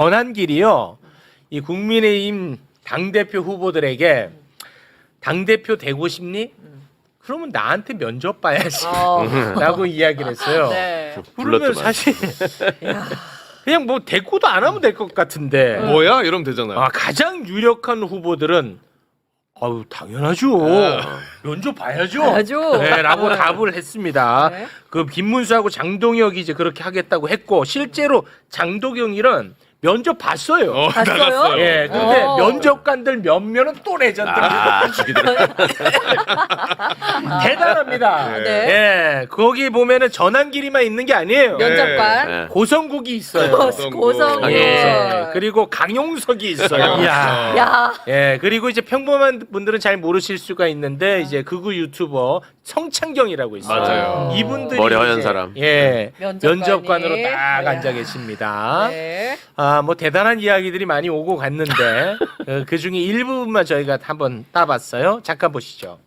전환길이요. 이 국민의힘 당대표 후보들에게 당대표 되고 싶니? 그러면 나한테 면접 봐야지 라고 이야기를 했어요. 네. 그러면 사실 그냥 뭐 대꾸도 안 하면 될 것 같은데 뭐야? 이러면 되잖아요. 가장 유력한 후보들은 아유 당연하죠. 면접 봐야죠. 봐야죠. 네, 라고 답을 했습니다. 네. 그 김문수하고 장동혁이 이제 그렇게 하겠다고 했고 실제로 장동혁이는 면접 봤어요. 봤어요? 나갔어요. 예, 근데 어. 면접관들 몇 명은 또 레전드입니다. 대단합니다. 네. 예, 거기 보면은 전환길이만 있는 게 아니에요. 면접관. 네. 고성국이 있어요. 고성국. 예, 그리고 강용석이 있어요. 이야. 야. 예, 그리고 이제 평범한 분들은 잘 모르실 수가 있는데 이제 극우 유튜버 성창경이라고 있어요. 맞아요. 이분들이 머리 허연 이제, 사람. 예, 면접관이. 면접관으로 딱 야. 앉아 계십니다. 네. 뭐 대단한 이야기들이 많이 오고 갔는데 그 중에 일부분만 저희가 한번 따봤어요. 잠깐 보시죠.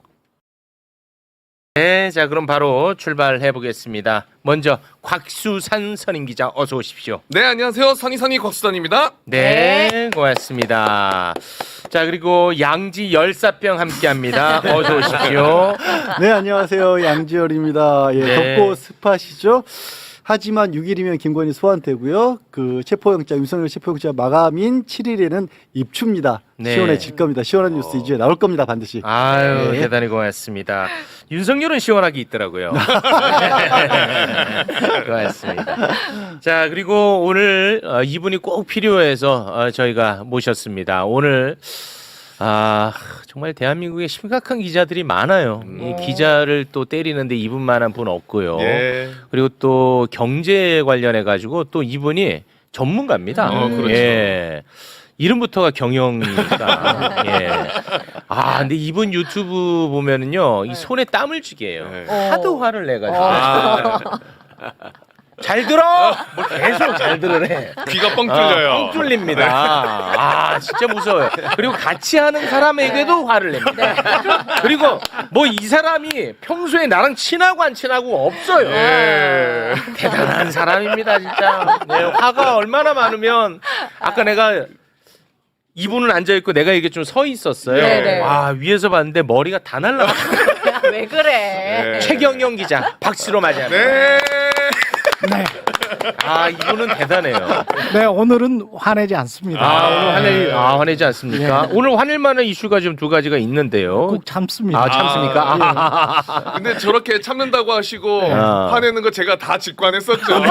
네, 자 그럼 바로 출발해 보겠습니다. 먼저 곽수산 선임 기자 어서 오십시오. 네, 안녕하세요. 선희선희 곽수단입니다. 네, 고맙습니다. 자 그리고 양지 열사병 함께합니다. 어서 오십시오. 네, 안녕하세요. 양지열입니다. 예, 네. 덥고 습하시죠? 하지만 6일이면 김건희 소환되고요. 그 체포영장, 윤석열 체포영장 마감인 7일에는 입추입니다. 네. 시원해질 겁니다. 시원한 뉴스 이제 나올 겁니다. 반드시. 아유 네. 대단히 고맙습니다. 윤석열은 시원하게 있더라고요. 고맙습니다. 자 그리고 오늘 이분이 꼭 필요해서 저희가 모셨습니다. 오늘 정말 대한민국에 심각한 기자들이 많아요. 이 기자를 또 때리는데 이분만한 분 없고요. 예. 그리고 또 경제 관련해 가지고 또 이분이 전문가입니다. 그렇죠. 예. 이름부터가 경영이니까. 예. 근데 이분 유튜브 보면은요, 이 손에 땀을 쥐게 해요. 네. 하도 화를 내가지고. 잘 들어! 뭐 계속 잘 들으래. 귀가 뻥 뚫려요. 뻥 뚫립니다. 진짜 무서워요. 그리고 같이 하는 사람에게도 화를 냅니다. 그리고 뭐 이 사람이 평소에 나랑 친하고 안 친하고 없어요. 예. 대단한 사람입니다, 진짜. 네, 화가 얼마나 많으면 아까 내가 이분은 앉아 있고 내가 이게 좀 서 있었어요. 네네. 와 위에서 봤는데 머리가 다 날라갔어요. 왜 그래? 네. 최경영 기자 박수로 맞이합니다. 네. 네, 이분은 대단해요. 네 오늘은 화내지 않습니다. 오늘 화내지 않습니까? 오늘 화낼 만한 이슈가 좀 두 가지가 있는데요. 꼭 참습니다. 참습니까? 근데 저렇게 참는다고 하시고 아. 화내는 거 제가 다 직관했었죠.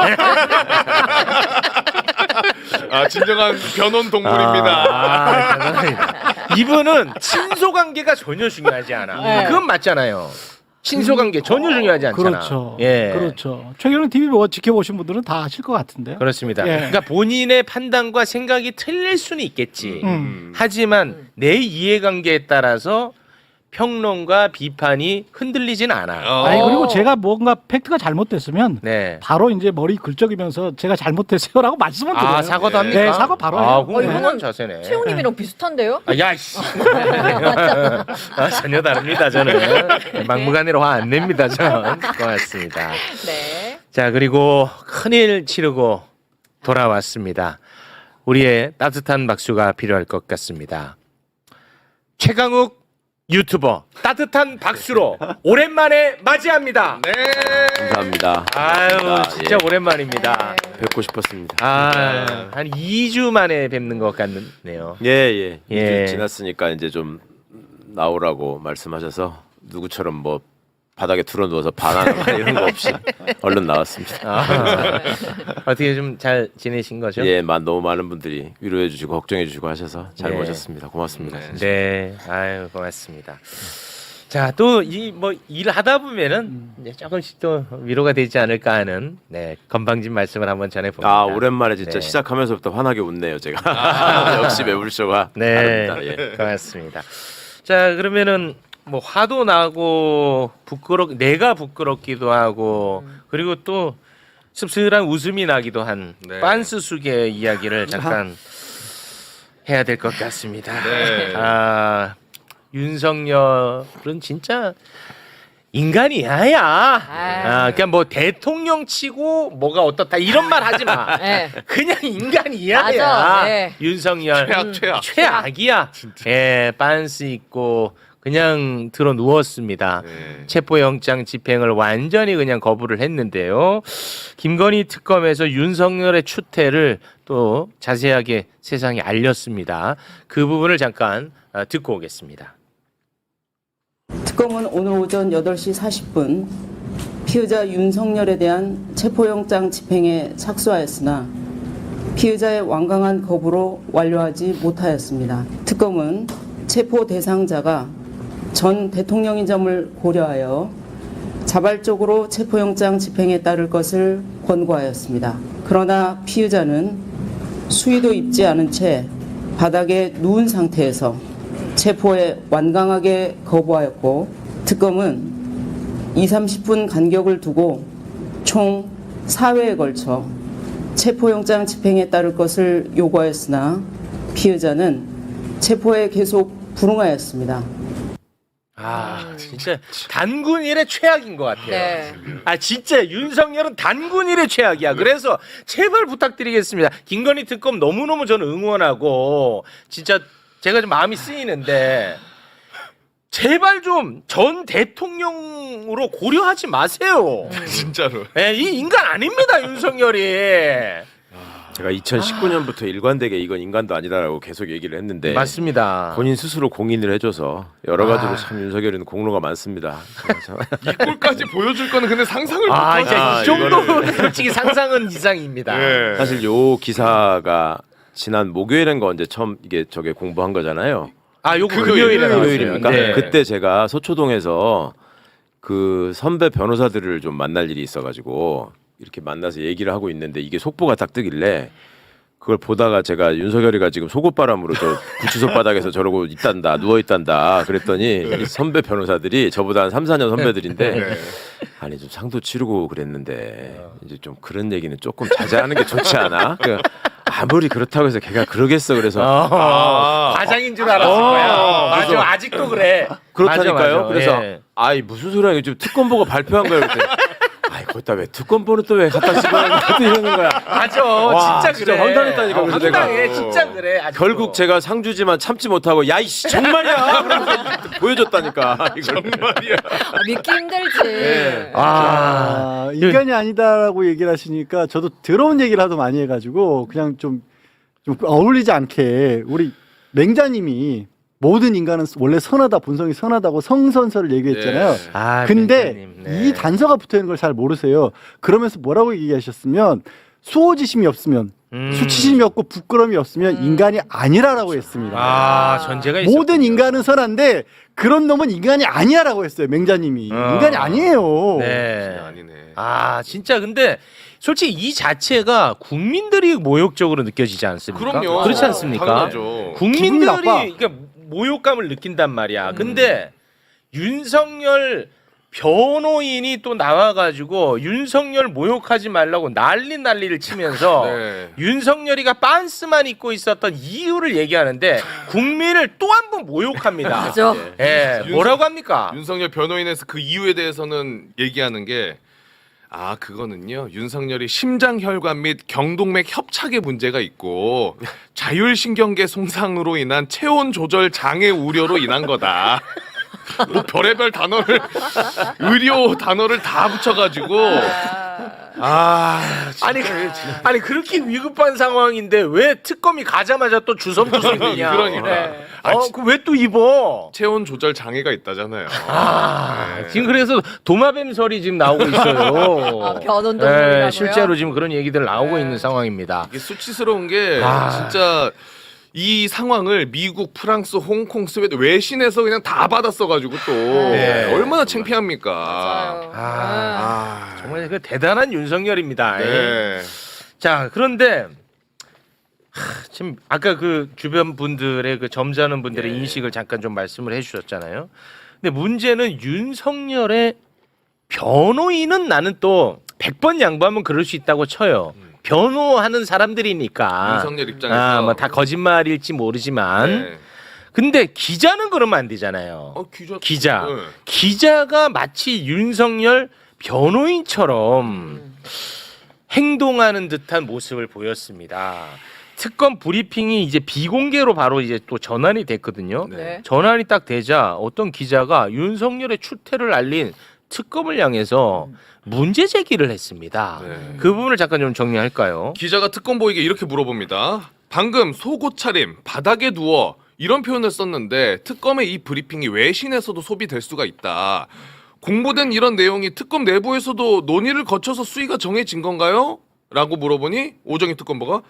진정한 변혼 동물입니다. 대단합니다. 이분은 친소 관계가 전혀 중요하지 않아. 네. 그건 맞잖아요. 친소 관계 전혀 중요하지 않잖아. 그렇죠. 예. 그렇죠. 최경영 TV 뭐 지켜보신 분들은 다 아실 것 같은데요. 그렇습니다. 예. 그러니까 본인의 판단과 생각이 틀릴 수는 있겠지. 하지만 내 이해관계에 따라서 평론과 비판이 흔들리진 않아. 아니 그리고 제가 뭔가 팩트가 잘못됐으면 네. 바로 이제 머리 긁적이면서 제가 잘못했어요라고 말씀을 드려요. 사과도 합니까? 네, 사과 바로 해요. 훌륭한 이거는 자세네. 최웅님이랑 비슷한데요? 야씨. 전혀 다릅니다. 저는 막무가내로 화 안 냅니다. 전 고맙습니다. 네. 자 그리고 큰일 치르고 돌아왔습니다. 우리의 따뜻한 박수가 필요할 것 같습니다. 최강욱 유튜버 따뜻한 박수로 오랜만에 맞이합니다. 네. 감사합니다. 진짜 오랜만입니다. 뵙고 싶었습니다. 한 2주 만에 뵙는 것 같네요. 예. 예. 2주 지났으니까 이제 좀 나오라고 말씀하셔서 누구처럼 뭐 바닥에 들어 누워서 반항 이런 거 없이 얼른 나왔습니다. 어떻게 좀 잘 지내신 거죠? 예, 너무 많은 분들이 위로해 주시고 걱정해 주시고 하셔서 잘 네. 모셨습니다. 고맙습니다. 진짜. 네, 고맙습니다. 자, 또 뭐 일을 하다 보면은 이제 조금씩 또 위로가 되지 않을까 하는 건방진 말씀을 한번 전해봅니다. 오랜만에 진짜 네. 시작하면서부터 환하게 웃네요, 제가. 역시 매불쇼가 다릅니다. 예. 고맙습니다. 자, 그러면은 뭐 화도 나고 내가 부끄럽기도 하고 그리고 또 씁쓸한 웃음이 나기도 한 네. 빤스 숙의 이야기를 잠깐 해야 될 것 같습니다. 네. 윤석열은 진짜 인간이 야야. 그러니까 뭐 대통령 치고 뭐가 어떻다 이런 말 하지 마. 네. 그냥 인간이 야야. 맞아, 네. 윤석열 최악. 최악이야. 예, 빤스 입고 그냥 들어 누웠습니다. 네. 체포영장 집행을 완전히 그냥 거부를 했는데요. 김건희 특검에서 윤석열의 추태를 또 자세하게 세상에 알렸습니다. 그 부분을 잠깐 듣고 오겠습니다. 특검은 오늘 오전 8시 40분 피의자 윤석열에 대한 체포영장 집행에 착수하였으나 피의자의 완강한 거부로 완료하지 못하였습니다. 특검은 체포 대상자가 전 대통령인 점을 고려하여 자발적으로 체포영장 집행에 따를 것을 권고하였습니다. 그러나 피의자는 수의도 입지 않은 채 바닥에 누운 상태에서 체포에 완강하게 거부하였고 특검은 20-30분 간격을 두고 총 4회에 걸쳐 체포영장 집행에 따를 것을 요구하였으나 피의자는 체포에 계속 불응하였습니다. 진짜 단군 일의 최악인 것 같아요. 네. 진짜 윤석열은 단군 일의 최악이야. 그래서 제발 부탁드리겠습니다. 김건희 특검 너무너무 저는 응원하고 진짜 제가 좀 마음이 쓰이는데 제발 좀 전 대통령으로 고려하지 마세요. 진짜로. 네, 이 인간 아닙니다, 윤석열이. 제가 2019년부터 일관되게 이건 인간도 아니다라고 계속 얘기를 했는데 맞습니다. 본인 스스로 공인을 해줘서 여러 가지로 참 윤석열이는 공로가 많습니다. 이 꼴까지 보여줄 거는 근데 상상을 못 진짜 이 하죠. 정도는 솔직히 상상은 이상입니다. 네. 사실 요 기사가 지난 목요일인가 언제 처음 이게 저게 공부한 거잖아요. 요거 금요일에 나왔어요. 금요일입니까? 네. 그때 제가 서초동에서 그 선배 변호사들을 좀 만날 일이 있어가지고 이렇게 만나서 얘기를 하고 있는데 이게 속보가 딱 뜨길래 그걸 보다가 제가 윤석열이가 지금 속옷바람으로 저 구치소 바닥에서 저러고 있단다 누워 있단다 그랬더니 이 선배 변호사들이 저보다 한 3-4년 선배들인데 아니 좀 상도 치르고 그랬는데 이제 좀 그런 얘기는 조금 자제하는 게 좋지 않아? 그러니까 아무리 그렇다고 해서 걔가 그러겠어 그래서 과장인 줄 알았을 거야. 맞아, 그래서- 아직도 그래. 그렇다니까요. 맞아. 그래서 예. 아이 무슨 소리야 지금 특검 보고 발표한 거야 그랬더니 아이 거기다 왜 특검 보는 또 왜 갖다 집어넣는 이러는 거야. 맞아, 와, 진짜 진짜 그래. 황당했다니까, 그래서 내가. 황당해, 진짜 그래. 아직도. 결국 제가 상주지만 참지 못하고 야이씨 정말이야 그러면서 보여줬다니까 이걸. 정말이야. 믿기 힘들지. 인간이 아니다라고 얘기를 하시니까 저도 더러운 얘기를 하도 많이 해가지고 그냥 좀 어울리지 않게 우리 맹자님이 모든 인간은 원래 선하다 본성이 선하다고 성선설을 얘기했잖아요. 네. 근데 맹자님, 네. 이 단서가 붙어 있는 걸 잘 모르세요. 그러면서 뭐라고 얘기하셨으면 수호지심이 없으면 수치심이 없고 부끄러움이 없으면 인간이 아니라라고 했습니다. 전제가 있어. 모든 인간은 선한데 그런 놈은 인간이 아니야라고 했어요. 맹자님이. 인간이 아니에요. 네. 아니네. 진짜 근데 솔직히 이 자체가 국민들이 모욕적으로 느껴지지 않습니까? 그럼요. 그렇지 않습니까? 당연하죠. 기분이 국민들이 나빠. 그러니까 모욕감을 느낀단 말이야. 근데 윤석열 변호인이 또 나와가지고 윤석열 모욕하지 말라고 난리를 치면서 네. 윤석열이가 빤스만 입고 있었던 이유를 얘기하는데 국민을 또 한 번 모욕합니다. 맞아. 예, 뭐라고 합니까? 윤석열 변호인에서 그 이유에 대해서는 얘기하는 게 그거는요. 윤석열이 심장혈관 및 경동맥 협착에 문제가 있고 자율신경계 손상으로 인한 체온 조절 장애 우려로 인한 거다. 뭐 별의별 단어를 의료 단어를 다 붙여가지고 아니 그렇게 위급한 상황인데 왜 특검이 가자마자 또 주섬주섬이냐? 그러니까. 그 왜 또 입어? 체온 조절 장애가 있다잖아요. 지금 그래서 도마뱀설이 지금 나오고 있어요. 변온동물이라고요? 실제로 지금 그런 얘기들 나오고 있는 상황입니다. 이게 수치스러운 게 진짜 이 상황을 미국, 프랑스, 홍콩, 스웨덴 외신에서 그냥 다 받았어가지고 또 얼마나 창피합니까? 맞아요. 정말 그 대단한 윤석열입니다. 네. 자, 그런데 지금 아까 그 주변 분들의 그 점잖은 분들의 인식을 잠깐 좀 말씀을 해주셨잖아요. 근데 문제는 윤석열의 변호인은 나는 또 100번 양보하면 그럴 수 있다고 쳐요. 변호하는 사람들이니까. 윤석열 입장에서 뭐 다 거짓말일지 모르지만. 네. 근데 기자는 그러면 안 되잖아요. 기자. 네. 기자가 마치 윤석열 변호인처럼 행동하는 듯한 모습을 보였습니다. 특검 브리핑이 이제 비공개로 바로 이제 또 전환이 됐거든요. 네. 전환이 딱 되자 어떤 기자가 윤석열의 추태를 알린 특검을 향해서 문제 제기를 했습니다. 네. 그 부분을 잠깐 좀 정리할까요? 기자가 특검보에게 이렇게 물어봅니다. 방금 속옷 차림, 바닥에 누워 이런 표현을 썼는데 특검의 이 브리핑이 외신에서도 소비될 수가 있다. 공보된 이런 내용이 특검 내부에서도 논의를 거쳐서 수위가 정해진 건가요? 라고 물어보니 오정희 특검보가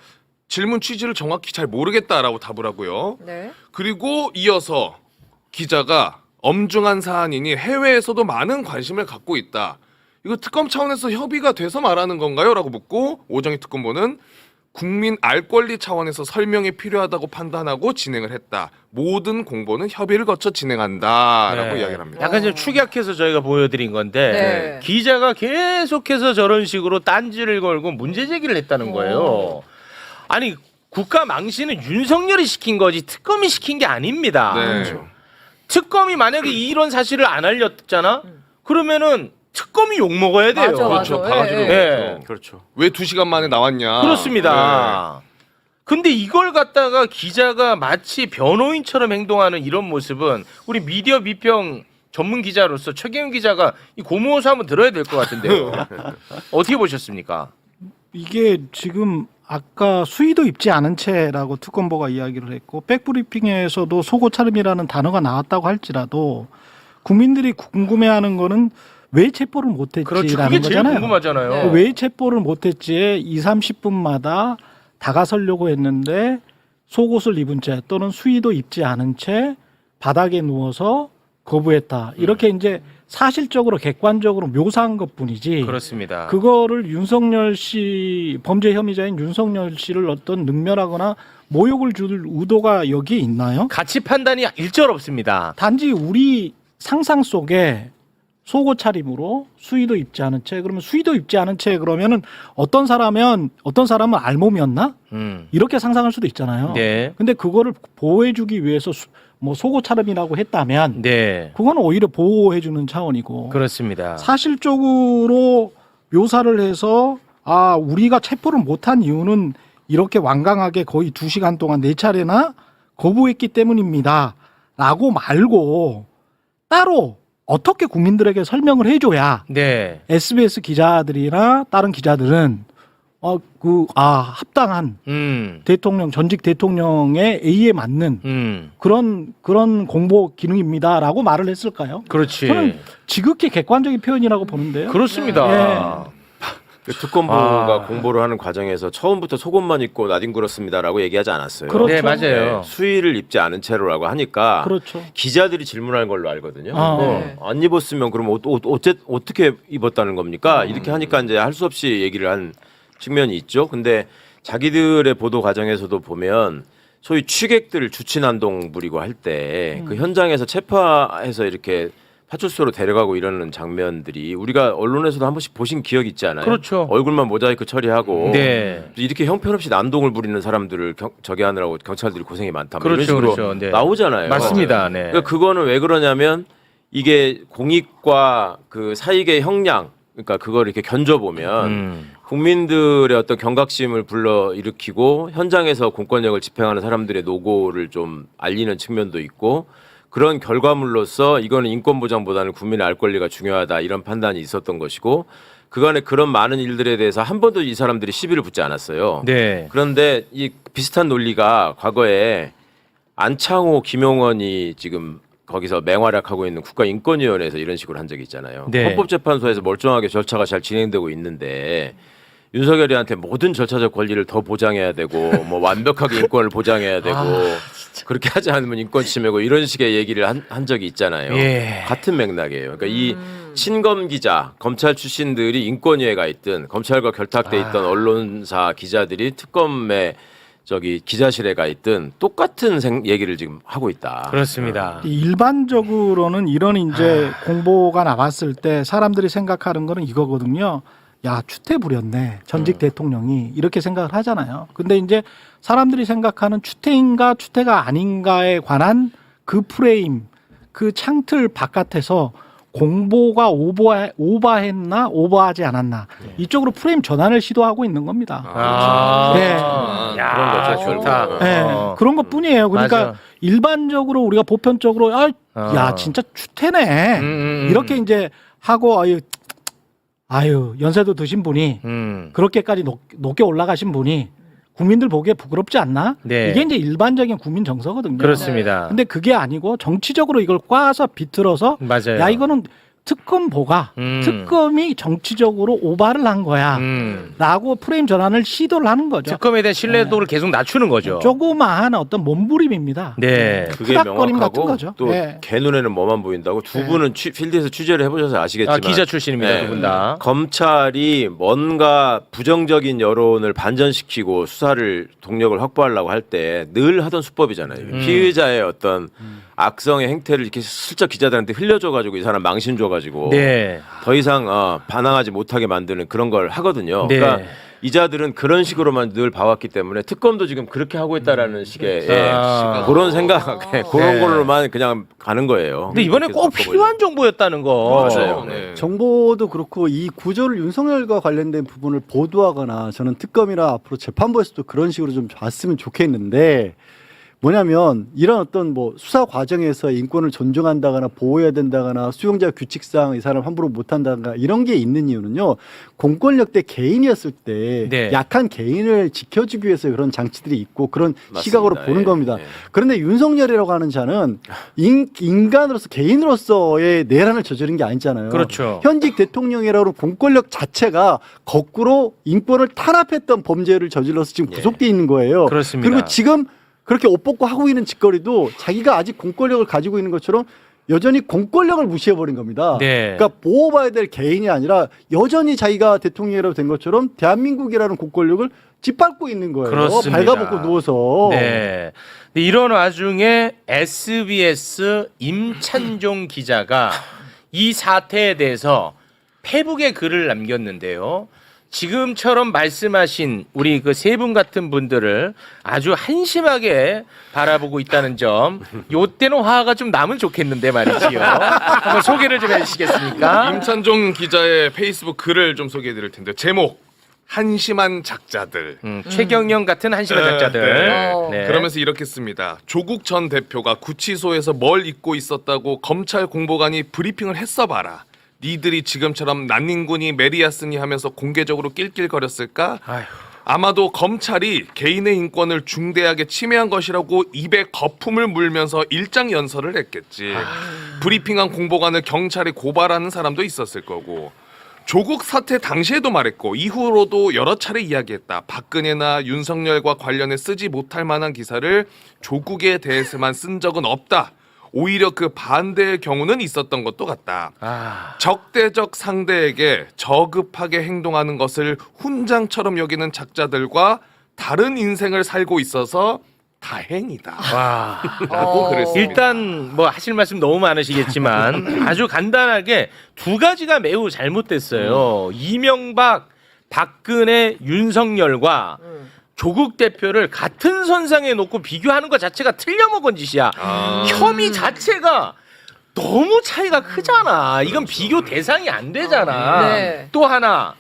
질문 취지를 정확히 잘 모르겠다라고 답을 하고요. 네. 그리고 이어서 기자가 엄중한 사안이니 해외에서도 많은 관심을 갖고 있다. 이거 특검 차원에서 협의가 돼서 말하는 건가요? 라고 묻고 오정희 특검보는 국민 알 권리 차원에서 설명이 필요하다고 판단하고 진행을 했다. 모든 공보는 협의를 거쳐 진행한다라고 네. 이야기를 합니다. 약간 좀 축약해서 저희가 보여드린 건데 네. 기자가 계속해서 저런 식으로 딴지를 걸고 문제 제기를 했다는 거예요. 아니 국가 망신은 윤석열이 시킨 거지 특검이 시킨 게 아닙니다. 네. 특검이 만약에 이런 사실을 안 알렸잖아? 그러면은 특검이 욕 먹어야 돼요. 맞아, 그렇죠. 맞아. 바가지로. 예, 예. 그렇죠. 왜 2시간 만에 나왔냐. 그렇습니다. 근데 이걸 갖다가 기자가 마치 변호인처럼 행동하는 이런 모습은 우리 미디어 비평 전문 기자로서 최경영 기자가 이 고무호수 한번 들어야 될 것 같은데요. 어떻게 보셨습니까? 이게 지금 아까 수의도 입지 않은 채라고 특검보가 이야기를 했고 백브리핑에서도 속옷 차림이라는 단어가 나왔다고 할지라도 국민들이 궁금해하는 거는 왜 체포를 그렇죠. 그게 못했지라는 제일 거잖아요. 궁금하잖아요. 네. 왜 체포를 못했지에 2, 30분마다 다가서려고 했는데 속옷을 입은 채 또는 수의도 입지 않은 채 바닥에 누워서 거부했다. 이렇게 이제 사실적으로 객관적으로 묘사한 것뿐이지. 그렇습니다. 그거를 윤석열 씨 범죄 혐의자인 윤석열 씨를 어떤 능멸하거나 모욕을 줄 의도가 여기에 있나요? 가치 판단이 일절 없습니다. 단지 우리 상상 속에 속옷 차림으로 수의도 입지 않은 채 그러면 수의도 입지 않은 채 그러면은 어떤 사람은 알몸이었나? 이렇게 상상할 수도 있잖아요. 네. 근데 그거를 보호해주기 위해서 뭐 속옷 차림이라고 했다면 네. 그거는 오히려 보호해주는 차원이고 그렇습니다. 사실적으로 묘사를 해서 아 우리가 체포를 못한 이유는 이렇게 완강하게 거의 2시간 동안 4차례나 거부했기 때문입니다. 라고 말고 따로 어떻게 국민들에게 설명을 해줘야 네. SBS 기자들이나 다른 기자들은 합당한 대통령 전직 대통령의 A에 맞는 그런 공보 기능입니다라고 말을 했을까요? 그렇지. 저는 지극히 객관적인 표현이라고 보는데요. 그렇습니다. 그 특검부가 공보를 하는 과정에서 처음부터 속옷만 입고 나뒹굴었습니다라고 얘기하지 않았어요. 그렇죠. 네, 맞아요. 수의를 입지 않은 채로라고 하니까 그렇죠. 기자들이 질문할 걸로 알거든요. 네. 안 입었으면 그럼 어떻게 입었다는 겁니까? 이렇게 하니까 이제 할 수 없이 얘기를 한 측면이 있죠. 근데 자기들의 보도 과정에서도 보면 소위 취객들을 주친한동 부리고 할 때 그 현장에서 체포해서 이렇게 파출소로 데려가고 이러는 장면들이 우리가 언론에서도 한 번씩 보신 기억 있지 않아요? 그렇죠. 얼굴만 모자이크 처리하고 네. 이렇게 형편없이 난동을 부리는 사람들을 저기 하느라고 경찰들이 고생이 많다. 뭐 그렇죠, 이런 식으로 그렇죠. 네. 나오잖아요. 맞습니다. 네. 그러니까 그거는 왜 그러냐면 이게 공익과 그 사익의 형량, 그러니까 그걸 이렇게 견져 보면 국민들의 어떤 경각심을 불러 일으키고 현장에서 공권력을 집행하는 사람들의 노고를 좀 알리는 측면도 있고. 그런 결과물로서 이거는 인권 보장보다는 국민의 알 권리가 중요하다 이런 판단이 있었던 것이고 그간에 그런 많은 일들에 대해서 한 번도 이 사람들이 시비를 붙지 않았어요. 네. 그런데 이 비슷한 논리가 과거에 안창호, 김용원이 지금 거기서 맹활약하고 있는 국가인권위원회에서 이런 식으로 한 적이 있잖아요. 네. 헌법재판소에서 멀쩡하게 절차가 잘 진행되고 있는데 윤석열이한테 모든 절차적 권리를 더 보장해야 되고 뭐 완벽하게 인권을 보장해야 되고 그렇게 하지 않으면 인권 침해고 이런 식의 얘기를 한 적이 있잖아요. 예. 같은 맥락이에요. 그러니까 이 친검 기자, 검찰 출신들이 인권위에 있든 검찰과 결탁돼 있던 언론사 기자들이 특검에 기자실에 가 있든 똑같은 얘기를 지금 하고 있다. 그렇습니다. 일반적으로는 이런 이제 공보가 나왔을 때 사람들이 생각하는 거는 이거거든요. 야 추태 부렸네 전직 대통령이 이렇게 생각을 하잖아요. 근데 이제 사람들이 생각하는 추태인가 추태가 아닌가에 관한 그 프레임, 그 창틀 바깥에서 공보가 오버했나 오버하지 않았나 이쪽으로 프레임 전환을 시도하고 있는 겁니다. 네. 야, 그런 거죠, 좋다. 결국은. 네. 그런 것 뿐이에요. 그러니까 맞아. 일반적으로 우리가 보편적으로 야 진짜 추태네 이렇게 이제 하고 아유 연세도 드신 분이 그렇게까지 높게 올라가신 분이 국민들 보기에 부끄럽지 않나? 네. 이게 이제 일반적인 국민 정서거든요. 그렇습니다. 근데 그게 아니고 정치적으로 이걸 꽈서 비틀어서 맞아요. 야 이거는 특검보가 특검이 정치적으로 오바를 한 거야 라고 프레임 전환을 시도를 하는 거죠. 특검에 대한 신뢰도를 계속 낮추는 거죠. 조그마한 어떤 몸부림입니다. 네. 그게 푸닥거림 같은 명확하고 거죠. 또 네. 개 눈에는 뭐만 보인다고 두 분은 필드에서 취재를 해보셔서 아시겠지만 기자 출신입니다, 두 분 다. 검찰이 뭔가 부정적인 여론을 반전시키고 수사를 동력을 확보하려고 할 때 늘 하던 수법이잖아요. 피의자의 어떤 악성의 행태를 이렇게 슬쩍 기자들한테 흘려줘가지고 이 사람 망신 줘가지고 네. 더 이상 반항하지 못하게 만드는 그런 걸 하거든요. 네. 그러니까 이자들은 그런 식으로만 늘 봐왔기 때문에 특검도 지금 그렇게 하고 있다라는 식의 그런 생각, 그런 네. 걸로만 그냥 가는 거예요. 근데 이번에 그렇게 꼭 바꿔버리고. 필요한 정보였다는 거. 맞아요. 네. 정보도 그렇고 이 구조를 윤석열과 관련된 부분을 보도하거나 저는 특검이나 앞으로 재판부에서도 그런 식으로 좀 봤으면 좋겠는데 뭐냐면 이런 어떤 뭐 수사 과정에서 인권을 존중한다거나 보호해야 된다거나 수용자 규칙상 이 사람 함부로 못한다거나 이런 게 있는 이유는요 공권력 때 개인이었을 때 네. 약한 개인을 지켜주기 위해서 그런 장치들이 있고 그런 맞습니다. 시각으로 보는 예, 겁니다. 예. 그런데 윤석열이라고 하는 자는 인간으로서 개인으로서의 내란을 저지른 게 아니잖아요. 그렇죠. 현직 대통령이라고 하는 공권력 자체가 거꾸로 인권을 탄압했던 범죄를 저질러서 지금 구속돼 있는 거예요. 그렇습니다. 그리고 지금 그렇게 옷 벗고 하고 있는 짓거리도 자기가 아직 공권력을 가지고 있는 것처럼 여전히 공권력을 무시해버린 겁니다. 네. 그러니까 보호받아야 될 개인이 아니라 여전히 자기가 대통령이라고 된 것처럼 대한민국이라는 공권력을 짓밟고 있는 거예요. 그렇습니다. 발가벗고 누워서. 네. 근데 이런 와중에 SBS 임찬종 기자가 이 사태에 대해서 페북에 글을 남겼는데요. 지금처럼 말씀하신 우리 그 세 분 같은 분들을 아주 한심하게 바라보고 있다는 점, 요때는 화가 좀 나면 좋겠는데 말이지요. 한번 소개를 좀 해주시겠습니까? 임찬종 기자의 페이스북 글을 좀 소개해드릴 텐데 제목 한심한 작자들. 최경영 같은 한심한 네, 작자들. 네. 네. 그러면서 이렇게 씁니다. 조국 전 대표가 구치소에서 뭘 잊고 있었다고 검찰 공보관이 브리핑을 했어 봐라. 니들이 지금처럼 난닝군이 메리아스니 하면서 공개적으로 낄낄거렸을까? 아휴. 아마도 검찰이 개인의 인권을 중대하게 침해한 것이라고 입에 거품을 물면서 일장연설을 했겠지. 브리핑한 공보관을 경찰에 고발하는 사람도 있었을 거고. 조국 사태 당시에도 말했고 이후로도 여러 차례 이야기했다. 박근혜나 윤석열과 관련해 쓰지 못할 만한 기사를 조국에 대해서만 쓴 적은 없다. 오히려 그 반대의 경우는 있었던 것도 같다. 적대적 상대에게 저급하게 행동하는 것을 훈장처럼 여기는 작자들과 다른 인생을 살고 있어서 다행이다. 와. 라고 그랬습니다. 일단 뭐 하실 말씀 너무 많으시겠지만 아주 간단하게 두 가지가 매우 잘못됐어요. 이명박, 박근혜, 윤석열과 조국 대표를 같은 선상에 놓고 비교하는 것 자체가 틀려먹은 짓이야. 혐의 자체가 너무 차이가 크잖아. 이건 비교 대상이 안 되잖아. 네. 또 하나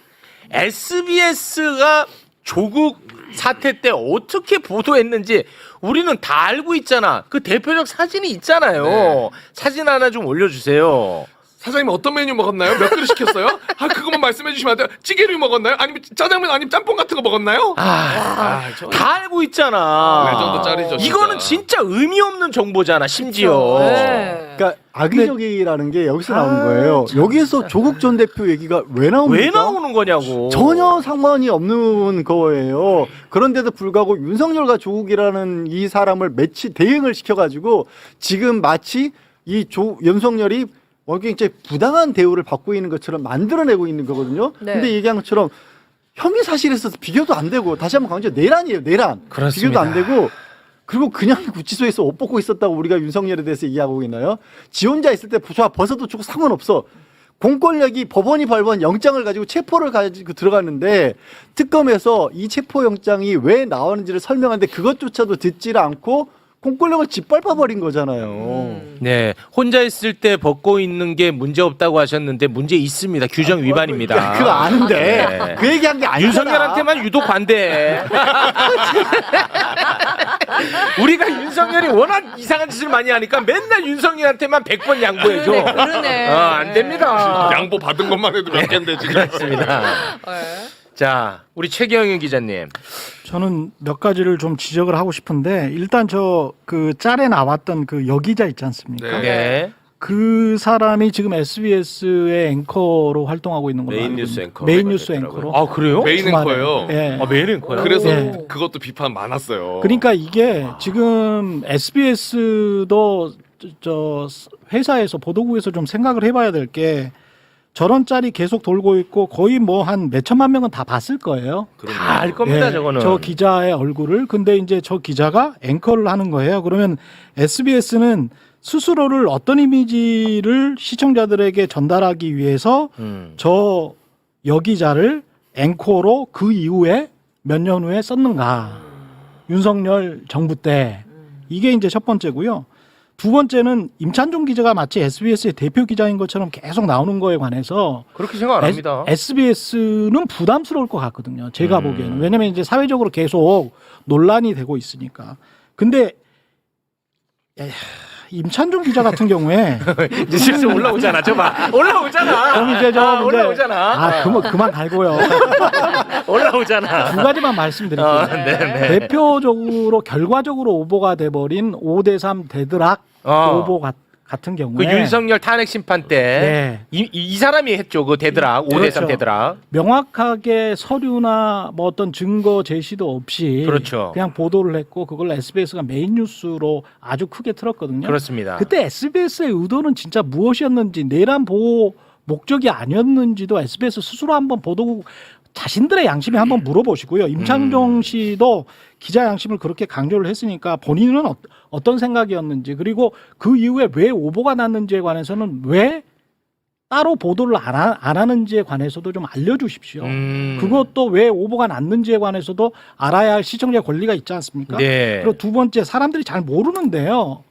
SBS가 조국 사태 때 어떻게 보도했는지 우리는 다 알고 있잖아. 그 대표적 사진이 있잖아요. 네. 사진 하나 좀 올려주세요. 사장님 어떤 메뉴 먹었나요? 몇 그릇 시켰어요? 아 그것만 말씀해 주시면 안 돼요? 찌개류 먹었나요? 아니면 짜장면 아니면 짬뽕 같은 거 먹었나요? 다 알고 있잖아. 레전드 짤이죠, 진짜. 이거는 진짜 의미 없는 정보잖아. 심지어. 네. 그러니까 악의적이라는 게 여기서 나오는 거예요. 여기서 조국 전 대표 얘기가 왜 나옵니까? 왜 나오는 거냐고. 전혀 상관이 없는 거예요. 그런데도 불구하고 윤석열과 조국이라는 이 사람을 매치 대응을 시켜가지고 지금 마치 이 윤석열이 굉장히 부당한 대우를 받고 있는 것처럼 만들어내고 있는 거거든요. 네. 근데 얘기한 것처럼 혐의 사실에 있어서 비교도 안 되고 다시 한번 강조 내란이에요. 내란. 그렇습니다. 비교도 안 되고 그리고 그냥 구치소에서 옷 벗고 있었다고 우리가 윤석열에 대해서 얘기하고 있나요? 지 혼자 있을 때 벗어도 좋고 상관없어. 공권력이 법원이 발부한 영장을 가지고 체포를 가지고 들어갔는데 특검에서 이 체포 영장이 왜 나오는지를 설명하는데 그것조차도 듣지를 않고 공권력을 짓밟아 버린 거잖아요. 네, 혼자 있을 때 벗고 있는 게 문제 없다고 하셨는데 문제 있습니다. 규정 위반입니다. 그거 아는데 네. 그 얘기한 게 아니잖아. 윤석열한테만 유독 반대해. 우리가 윤석열이 워낙 이상한 짓을 많이 하니까 맨날 윤석열한테만 100번 양보해줘. 그러네. 안 됩니다. 양보 받은 것만 해도 몇 개인데 지금. 그렇습니다. 네. 자, 우리 최경영 기자님. 저는 몇 가지를 좀 지적을 하고 싶은데 일단 저 그 짤에 나왔던 그 여기자 있지 않습니까? 네. 네. 그 사람이 지금 SBS의 앵커로 활동하고 있는 걸로 메인 알고 뉴스 있는데 앵커. 메인 뉴스 앵커로. 아, 그래요? 메인 주말에. 앵커예요. 예. 아, 메인 앵커요? 그래서 네. 그것도 비판 많았어요. 그러니까 이게 지금 SBS도 저 회사에서 보도국에서 좀 생각을 해봐야 될 게 저런 짤이 계속 돌고 있고 거의 뭐 한 몇천만 명은 다 봤을 거예요. 다 알 겁니다, 예, 저거는. 저 기자의 얼굴을. 근데 이제 저 기자가 앵커를 하는 거예요. 그러면 SBS는 스스로를 어떤 이미지를 시청자들에게 전달하기 위해서 저 여기자를 앵커로 그 이후에 몇 년 후에 썼는가. 윤석열 정부 때. 이게 이제 첫 번째고요. 두 번째는 임찬종 기자가 마치 SBS의 대표 기자인 것처럼 계속 나오는 거에 관해서 그렇게 생각 안 합니다. SBS는 부담스러울 것 같거든요. 제가 보기에는. 왜냐면 이제 사회적으로 계속 논란이 되고 있으니까. 근데 임찬종 기자 같은 경우에 이제 슬슬 올라오잖아. 저 봐. 올라오잖아. 그럼 이제 올라오잖아. 그만 갈고요. 올라오잖아. 두 가지만 말씀드릴게요. 네. 대표적으로 결과적으로 오보가 돼버린 5대3 대드락 오보 같은 그 경우에 윤석열 탄핵 심판 때 이 사람이 했죠. 그 대드락. 5대3 그렇죠. 대드락. 명확하게 서류나 뭐 어떤 증거 제시도 없이 그렇죠. 그냥 보도를 했고 그걸 SBS가 메인 뉴스로 아주 크게 틀었거든요. 그렇습니다. 그때 SBS의 의도는 진짜 무엇이었는지 내란 보호 목적이 아니었는지도 SBS 스스로 한번 보도국 자신들의 양심에 한번 물어보시고요. 임창정 씨도 기자 양심을 그렇게 강조를 했으니까 본인은 어떤 생각이었는지 그리고 그 이후에 왜 오보가 났는지에 관해서는 왜 따로 보도를 안 하는지에 관해서도 좀 알려주십시오. 그것도 왜 오보가 났는지에 관해서도 알아야 할 시청자의 권리가 있지 않습니까? 네. 그리고 두 번째 사람들이 잘 모르는데요.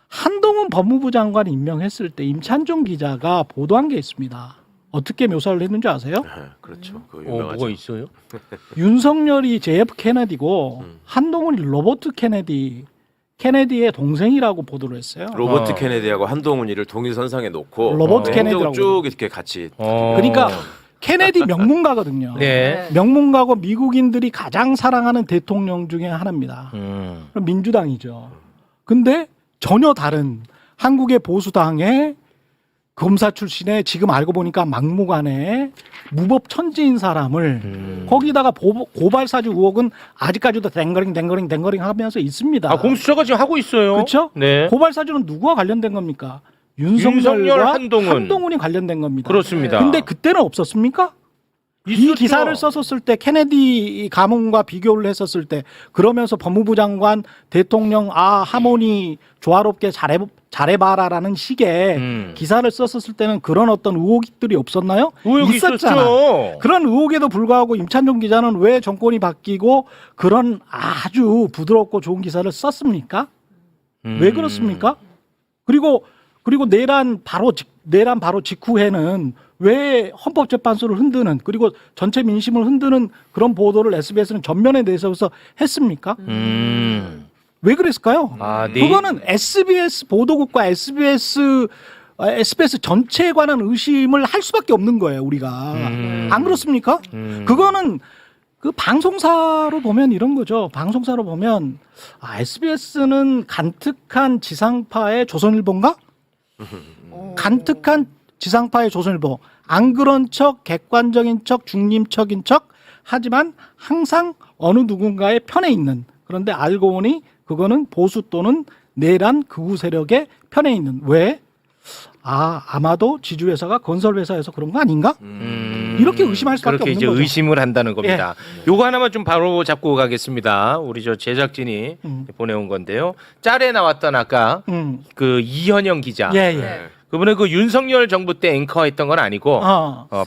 한동훈 법무부 장관 임명했을 때 임찬종 기자가 보도한 게 있습니다. 어떻게 묘사를 했는지 아세요? 그렇죠. 그거 유명하죠. 뭐가 있어요? 윤석열이 JF 케네디고 한동훈이 로버트 케네디의 동생이라고 보도를 했어요. 로버트 케네디하고 한동훈이를 동일선상에 놓고 로버트 행적을 케네디라고. 쭉 이렇게 같이 그러니까 케네디 명문가거든요. 네. 명문가고 미국인들이 가장 사랑하는 대통령 중에 하나입니다. 민주당이죠. 근데 전혀 다른 한국의 보수당의 검사 출신의 지금 알고 보니까 막무가내 무법 천지인 사람을 거기다가 고발 사주 의혹은 아직까지도 댕거링 하면서 있습니다. 아, 공수처가 지금 하고 있어요. 그렇죠? 네. 고발 사주는 누구와 관련된 겁니까? 윤석열, 윤석열과 한동훈. 한동훈이 관련된 겁니다. 그렇습니다. 근데 그때는 없었습니까? 이 있었죠. 기사를 썼었을 때 케네디 가문과 비교를 했었을 때 그러면서 법무부 장관 대통령 하모니 조화롭게 잘해봐라라는 식의 기사를 썼었을 때는 그런 어떤 의혹들이 없었나요? 의혹이 있었잖아. 있었죠. 그런 의혹에도 불구하고 임찬종 기자는 왜 정권이 바뀌고 그런 아주 부드럽고 좋은 기사를 썼습니까? 왜 그렇습니까? 그리고 내란 바로 직후에는 왜 헌법재판소를 흔드는 그리고 전체 민심을 흔드는 그런 보도를 SBS는 전면에 내세워서 했습니까? 왜 그랬을까요? 그거는 SBS 보도국과 SBS 전체에 관한 의심을 할 수밖에 없는 거예요, 우리가. 안 그렇습니까? 그거는 그 방송사로 보면 이런 거죠. 방송사로 보면 SBS는 간특한 지상파의 조선일보인가? 간특한 지상파의 조선일보. 안 그런 척, 객관적인 척, 중립적인 척 하지만 항상 어느 누군가의 편에 있는 그런데 알고 보니 그거는 보수 또는 내란 극우 세력의 편에 있는 왜? 아마도 지주회사가 건설회사에서 그런 거 아닌가? 이렇게 의심할 수밖에 그렇게 없는 이제 거죠. 의심을 한다는 겁니다. 요거 하나만 좀 바로 잡고 가겠습니다. 우리 저 제작진이 보내온 건데요. 짤에 나왔던 아까 그 이현영 기자. 예. 그분은 그 윤석열 정부 때 앵커했던 건 아니고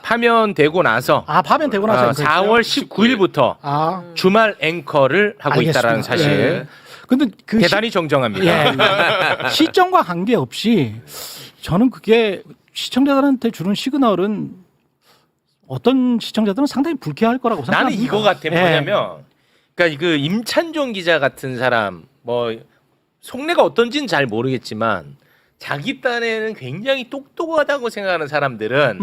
파면되고 나서 파면되고 나서 4월 19일부터 주말 앵커를 하고 알겠습니다. 있다라는 사실. 예. 근데 그 대단히 정정합니다. 시점과 관계없이 저는 그게 시청자들한테 주는 시그널은 어떤 시청자들은 상당히 불쾌할 거라고 생각합니다. 나는 이거 같아. 뭐냐면 그러니까 그 임찬종 기자 같은 사람 뭐 속내가 어떤지는 잘 모르겠지만 자기 딴에는 굉장히 똑똑하다고 생각하는 사람들은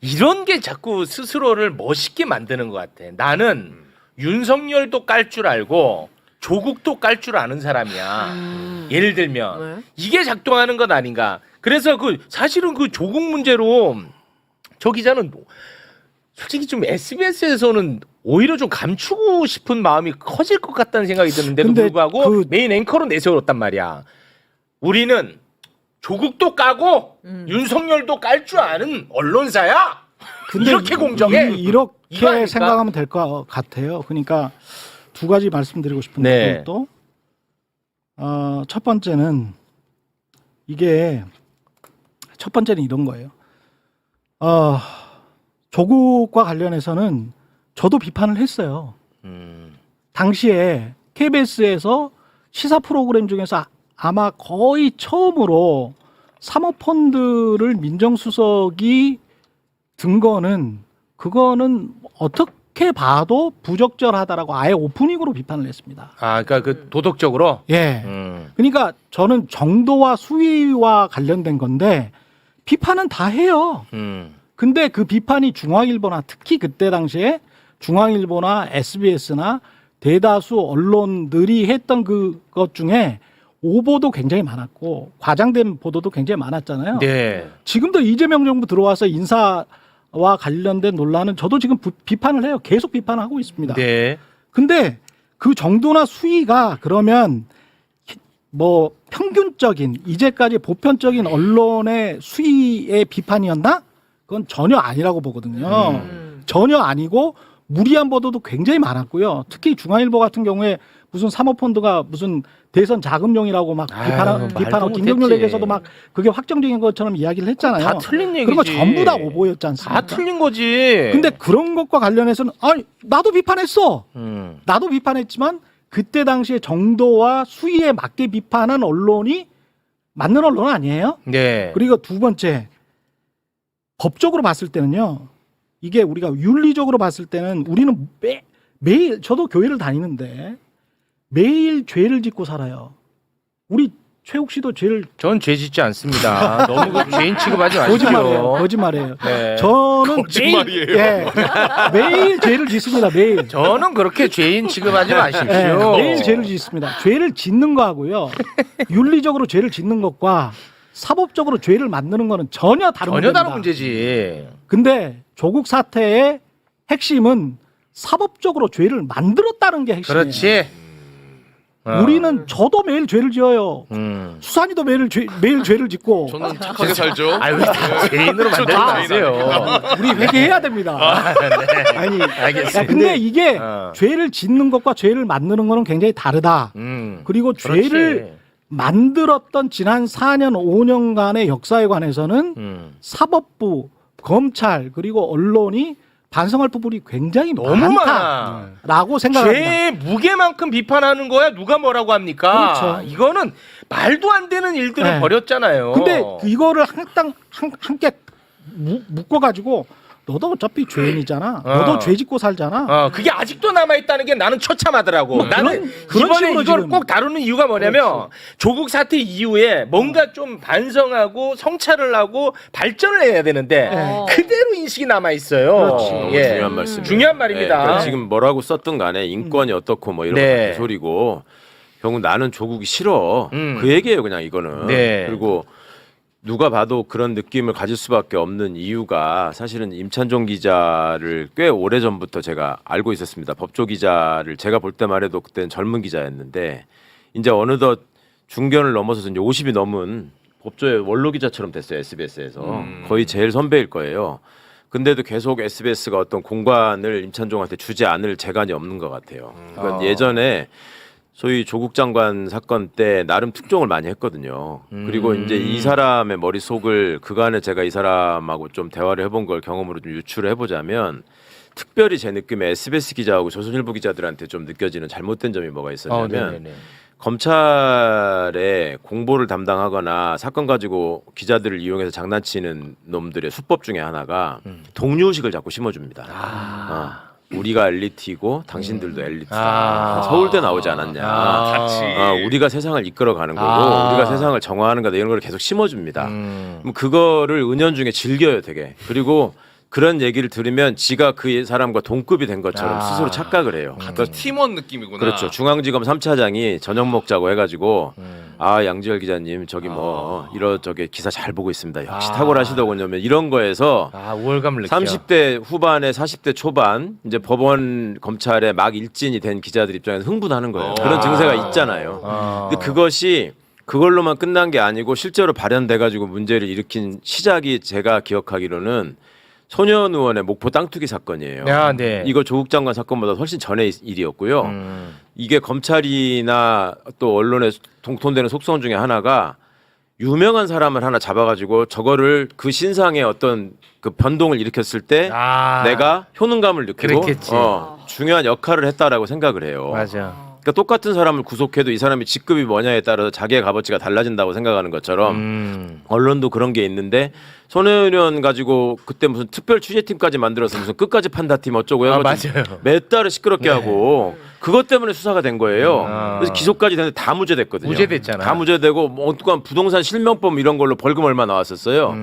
이런 게 자꾸 스스로를 멋있게 만드는 것 같아. 나는 윤석열도 깔 줄 알고 조국도 깔 줄 아는 사람이야. 예를 들면 이게 작동하는 것 아닌가. 그래서 그 사실은 그 조국 문제로 저 기자는 솔직히 좀 SBS에서는 오히려 좀 감추고 싶은 마음이 커질 것 같다는 생각이 드는데도 근데 불구하고 메인 앵커로 내세웠단 말이야. 우리는 조국도 까고 윤석열도 깔 줄 아는 언론사야. 근데 이렇게 공정해. 이거 이렇게 아닙니까? 생각하면 될 것 같아요. 그러니까 두 가지 말씀드리고 싶은데 또 첫 번째는 이게 첫 번째는 이런 거예요. 조국과 관련해서는 저도 비판을 했어요. 당시에 KBS에서 시사 프로그램 중에서 아마 거의 처음으로 사모펀드를 민정수석이 든 거는 그거는 어떻게 봐도 부적절하다라고 아예 오프닝으로 비판을 했습니다. 그러니까 그 도덕적으로. 예. 그러니까 저는 정도와 수위와 관련된 건데 비판은 다 해요. 근데 그 비판이 중앙일보나 특히 그때 당시에 중앙일보나 SBS나 대다수 언론들이 했던 그것 중에 오보도 굉장히 많았고 과장된 보도도 굉장히 많았잖아요. 네. 지금도 이재명 정부 들어와서 인사와 관련된 논란은 저도 지금 비판을 해요. 계속 비판하고 있습니다. 네. 근데 그 정도나 수위가 그러면 뭐 평균적인 이제까지 보편적인 언론의 수위의 비판이었나? 그건 전혀 아니라고 보거든요. 전혀 아니고 무리한 보도도 굉장히 많았고요. 특히 중앙일보 같은 경우에 무슨 사모펀드가 무슨 대선 자금용이라고 막 비판하고 김경률에게서도 막 그게 확정적인 것처럼 이야기를 했잖아요. 다 틀린 얘기지. 그런 거 전부 다 오보였지 않습니까? 다 틀린 거지. 근데 그런 것과 관련해서는 아니 나도 비판했어. 나도 비판했지만 그때 당시에 정도와 수위에 맞게 비판한 언론이 맞는 언론은 아니에요. 네. 그리고 두 번째 법적으로 봤을 때는요. 이게 우리가 윤리적으로 봤을 때는 우리는 매일 저도 교회를 다니는데 매일 죄를 짓고 살아요. 우리 최욱 씨도 죄를 전 죄 짓지 않습니다. 너무 그 죄인 취급하지 마시죠. 거짓말이에요. 네. 저는 거짓말이에요. 매일 죄를 짓습니다. 매일. 저는 그렇게 죄인 취급하지 마십시오. 매일 죄를 짓습니다. 죄를 짓는 거하고요. 윤리적으로 죄를 짓는 것과 사법적으로 죄를 만드는 거는 전혀 다른 전혀 문제입니다. 다른 문제지. 근데 조국 사태의 핵심은 사법적으로 죄를 만들었다는 게 핵심이에요. 그렇지. 우리는 저도 매일 죄를 지어요. 수산이도 매일 죄를 짓고 저는 착하게 살죠. 왜 죄인으로 만들지 마세요. 우리 회개해야 됩니다. 네. 아니 알겠습니다. 근데 이게 어. 죄를 짓는 것과 죄를 만드는 거는 굉장히 다르다. 그리고 그렇지. 죄를 만들었던 지난 4년 5년간의 역사에 관해서는 사법부, 검찰 그리고 언론이 반성할 부분이 굉장히 너무 많아. 많다라고 생각합니다. 죄의 무게만큼 비판하는 거야. 누가 뭐라고 합니까? 그렇죠. 이거는 말도 안 되는 일들을 네. 벌였잖아요. 근데 이거를 함께 묶어가지고 너도 어차피 죄인이잖아. 너도 죄 짓고 살잖아. 그게 아직도 남아있다는 게 나는 처참하더라고. 나는 그런 이번에 식으로 이걸 지금. 꼭 다루는 이유가 뭐냐면 조국 사태 이후에 뭔가 좀 반성하고 성찰을 하고 발전을 해야 되는데 그대로 인식이 남아있어요. 그렇지. 너무 예. 중요한 말씀. 중요한 말입니다. 그러니까 지금 뭐라고 썼든 간에 인권이 어떻고 뭐 이런 네. 거 소리고 결국 나는 조국이 싫어. 그 얘기예요, 그냥 이거는. 네. 그리고 누가 봐도 그런 느낌을 가질 수밖에 없는 이유가 사실은 임찬종 기자를 꽤 오래 전부터 제가 알고 있었습니다. 법조 기자를 제가 볼 때만 해도 그때는 젊은 기자였는데 이제 어느덧 중견을 넘어서서 이제 50이 넘은 법조의 원로 기자처럼 됐어요. SBS에서 거의 제일 선배일 거예요. 근데도 계속 SBS가 어떤 공간을 임찬종한테 주지 않을 재간이 없는 것 같아요. 그러니까 예전에 소위 조국 장관 사건 때 나름 특종을 많이 했거든요. 그리고 이제 이 사람의 머릿속을 그간에 제가 이 사람하고 좀 대화를 해본 걸 경험으로 좀 유추를 해보자면 특별히 제 느낌에 SBS 기자하고 조선일보 기자들한테 좀 느껴지는 잘못된 점이 뭐가 있었냐면 네네네. 검찰에 공보를 담당하거나 사건 가지고 기자들을 이용해서 장난치는 놈들의 수법 중에 하나가 동료의식을 자꾸 심어줍니다. 우리가 엘리트이고 당신들도 엘리트다. 서울대 나오지 않았냐. 같이. 우리가 세상을 이끌어가는 거고 우리가 세상을 정화하는 거다 이런 걸 계속 심어줍니다. 그럼 그거를 은연중에 즐겨요 되게. 그리고 그런 얘기를 들으면 지가 그 사람과 동급이 된 것처럼 스스로 착각을 해요. 같은 팀원 느낌이구나. 그렇죠. 중앙지검 3차장이 저녁 먹자고 해가지고 양지열 기자님 저기 뭐 이러저기 기사 잘 보고 있습니다. 역시 탁월하시더군요. 이런 거에서 우월감을 느껴. 30대 후반에 40대 초반 이제 법원 검찰에 막 일진이 된 기자들 입장에서 흥분하는 거예요. 그런 증세가 있잖아요. 근데 그것이 그걸로만 끝난 게 아니고 실제로 발현돼가지고 문제를 일으킨 시작이 제가 기억하기로는 소년 의원의 목포 땅 투기 사건이에요. 네. 이거 조국 장관 사건보다 훨씬 전의 일이었고요. 이게 검찰이나 또 언론에 동통되는 속성 중에 하나가 유명한 사람을 하나 잡아가지고 저거를 그 신상의 어떤 그 변동을 일으켰을 때 내가 효능감을 느끼고 그랬겠지. 중요한 역할을 했다라고 생각을 해요. 맞아. 그러니까 똑같은 사람을 구속해도 이 사람이 직급이 뭐냐에 따라서 자기의 값어치가 달라진다고 생각하는 것처럼 언론도 그런 게 있는데 손혜원 가지고 그때 무슨 특별 취재팀까지 만들어서 무슨 끝까지 판다팀 어쩌고 해가지고 맞아요. 몇 달을 시끄럽게 하고 그것 때문에 수사가 된 거예요. 그래서 기소까지 됐는데 다 무죄됐거든요. 무죄됐잖아. 다 무죄되고 뭐 어떤 부동산 실명법 이런 걸로 벌금 얼마 나왔었어요.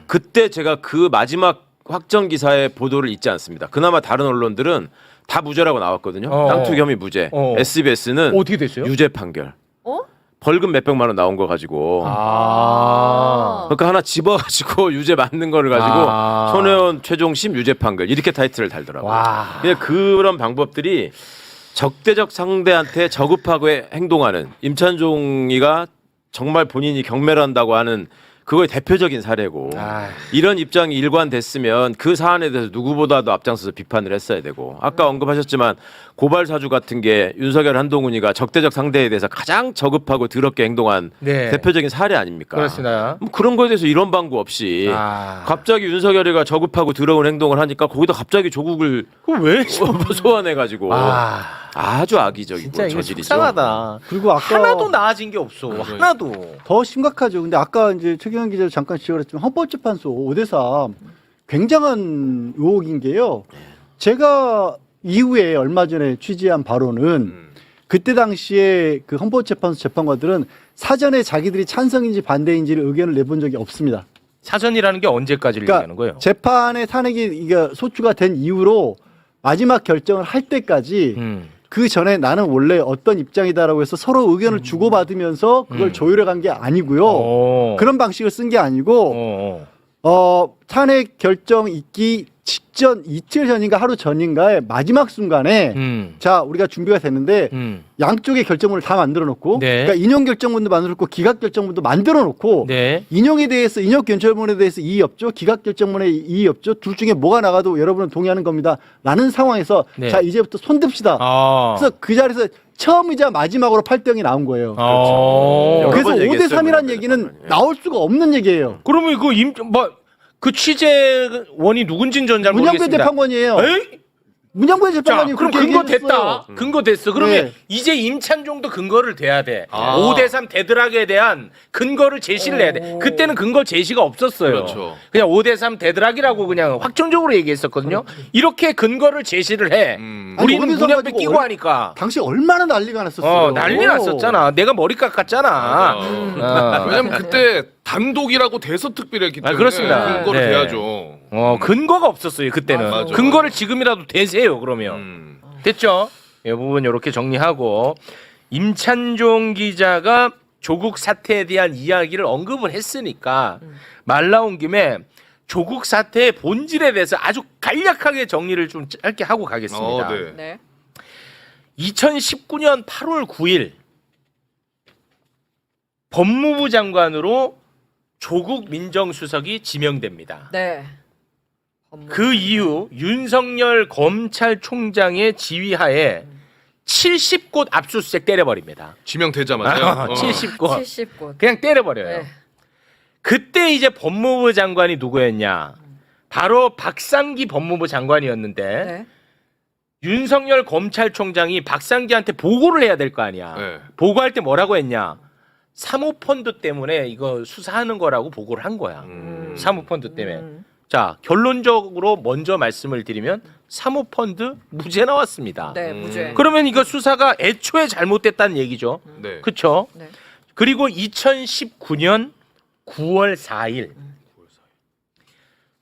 그때 제가 그 마지막 확정 기사의 보도를 잊지 않습니다. 그나마 다른 언론들은 다 무죄라고 나왔거든요. 땅 투기 혐의 무죄. SBS는 어떻게 됐어요? 유죄 판결. 어? 벌금 몇백만 원 나온 거 가지고. 아. 그러니까 하나 집어가지고 유죄 맞는 거를 가지고 손혜원 최종심 유죄 판결 이렇게 타이틀을 달더라고요. 와. 그냥 그런 방법들이 적대적 상대한테 저급하게 행동하는 임찬종이가 정말 본인이 경멸한다고 하는 그거의 대표적인 사례고 이런 입장이 일관됐으면 그 사안에 대해서 누구보다도 앞장서서 비판을 했어야 되고 아까 언급하셨지만 고발 사주 같은 게 윤석열 한동훈이가 적대적 상대에 대해서 가장 저급하고 더럽게 행동한 네. 대표적인 사례 아닙니까? 그렇습니다. 뭐 그런 거에 대해서 이런 방구 없이 갑자기 윤석열이가 저급하고 더러운 행동을 하니까 거기다 갑자기 조국을 왜? 소환해가지고 아주 악의적이고 진짜 이게 저질이죠. 속상하다. 그리고 아까 하나도 나아진 게 없어. 하나도. 더 심각하죠. 근데 아까 이제 최경환 기자 잠깐 지적을 했지만 헌법재판소 5대3 굉장한 의혹인 게요. 제가 이후에 얼마 전에 취재한 바로는 그때 당시에 그 헌법재판소 재판관들은 사전에 자기들이 찬성인지 반대인지를 의견을 내본 적이 없습니다. 사전이라는 게 언제까지를 얘기하는 거예요? 재판의 탄핵이 이게 소추가 된 이후로 마지막 결정을 할 때까지 그 전에 나는 원래 어떤 입장이다라고 해서 서로 의견을 주고받으면서 그걸 조율해 간 게 아니고요. 그런 방식을 쓴 게 아니고 탄핵 결정 있기 직전 이틀 전인가 하루 전인가의 마지막 순간에 자 우리가 준비가 됐는데 양쪽의 결정문을 다 만들어 놓고 네. 그러니까 인용 결정문도 만들어 놓고 기각 결정문도 만들어 놓고 네. 인용에 대해서 인용 결정문에 대해서 이의 없죠. 기각 결정문에 이의 없죠. 둘 중에 뭐가 나가도 여러분은 동의하는 겁니다라는 상황에서 네. 자 이제부터 손듭시다. 그래서 그 자리에서 처음이자 마지막으로 8대0이 나온 거예요. 여러 그래서 번 얘기했어요, 5대3이라는 그러면. 얘기는 나올 수가 없는 얘기예요. 그러면 그 취재원이 누군지는 전 잘 문영배 모르겠습니다. 재판관이에요. 에이? 문영배 자, 재판관이 그럼 그렇게 근거 얘기했어요. 됐다. 근거 됐어. 그러면 네. 이제 임찬종도 근거를 대야 돼. 5대3 대드락에 대한 근거를 제시를 해야 돼. 그때는 근거 제시가 없었어요. 그렇죠. 그냥 5대3 대드락이라고 그냥 확정적으로 얘기했었거든요. 이렇게 근거를 제시를 해. 우리는 아니, 어디서 문영배 가지고 끼고 하니까. 당시 얼마나 난리가 났었어요. 난리 났었잖아. 내가 머리 깎았잖아. 왜냐면 그때 단독이라고 대서특비를 했기 때문에 그렇습니다. 근거를 네. 대야죠. 근거가 없었어요. 그때는. 맞아. 근거를 지금이라도 대세요. 그러면. 됐죠? 이 부분 이렇게 정리하고 임찬종 기자가 조국 사태에 대한 이야기를 언급을 했으니까 말 나온 김에 조국 사태의 본질에 대해서 아주 간략하게 정리를 좀 짧게 하고 가겠습니다. 네. 네. 2019년 8월 9일 법무부 장관으로 조국 민정수석이 지명됩니다. 네. 그 이후 윤석열 검찰총장의 지휘하에 70곳 압수수색 때려버립니다. 지명되자마자요. 70곳 70곳. 그냥 때려버려요. 네. 그때 이제 법무부 장관이 누구였냐? 바로 박상기 법무부 장관이었는데 네. 윤석열 검찰총장이 박상기한테 보고를 해야 될 거 아니야. 네. 보고할 때 뭐라고 했냐? 사모펀드 때문에 이거 수사하는 거라고 보고를 한 거야. 사모펀드 때문에. 자, 결론적으로 먼저 말씀을 드리면 사모펀드 무죄 나왔습니다. 네, 무죄. 그러면 이거 수사가 애초에 잘못됐다는 얘기죠. 네. 그렇죠? 네. 그리고 2019년 9월 4일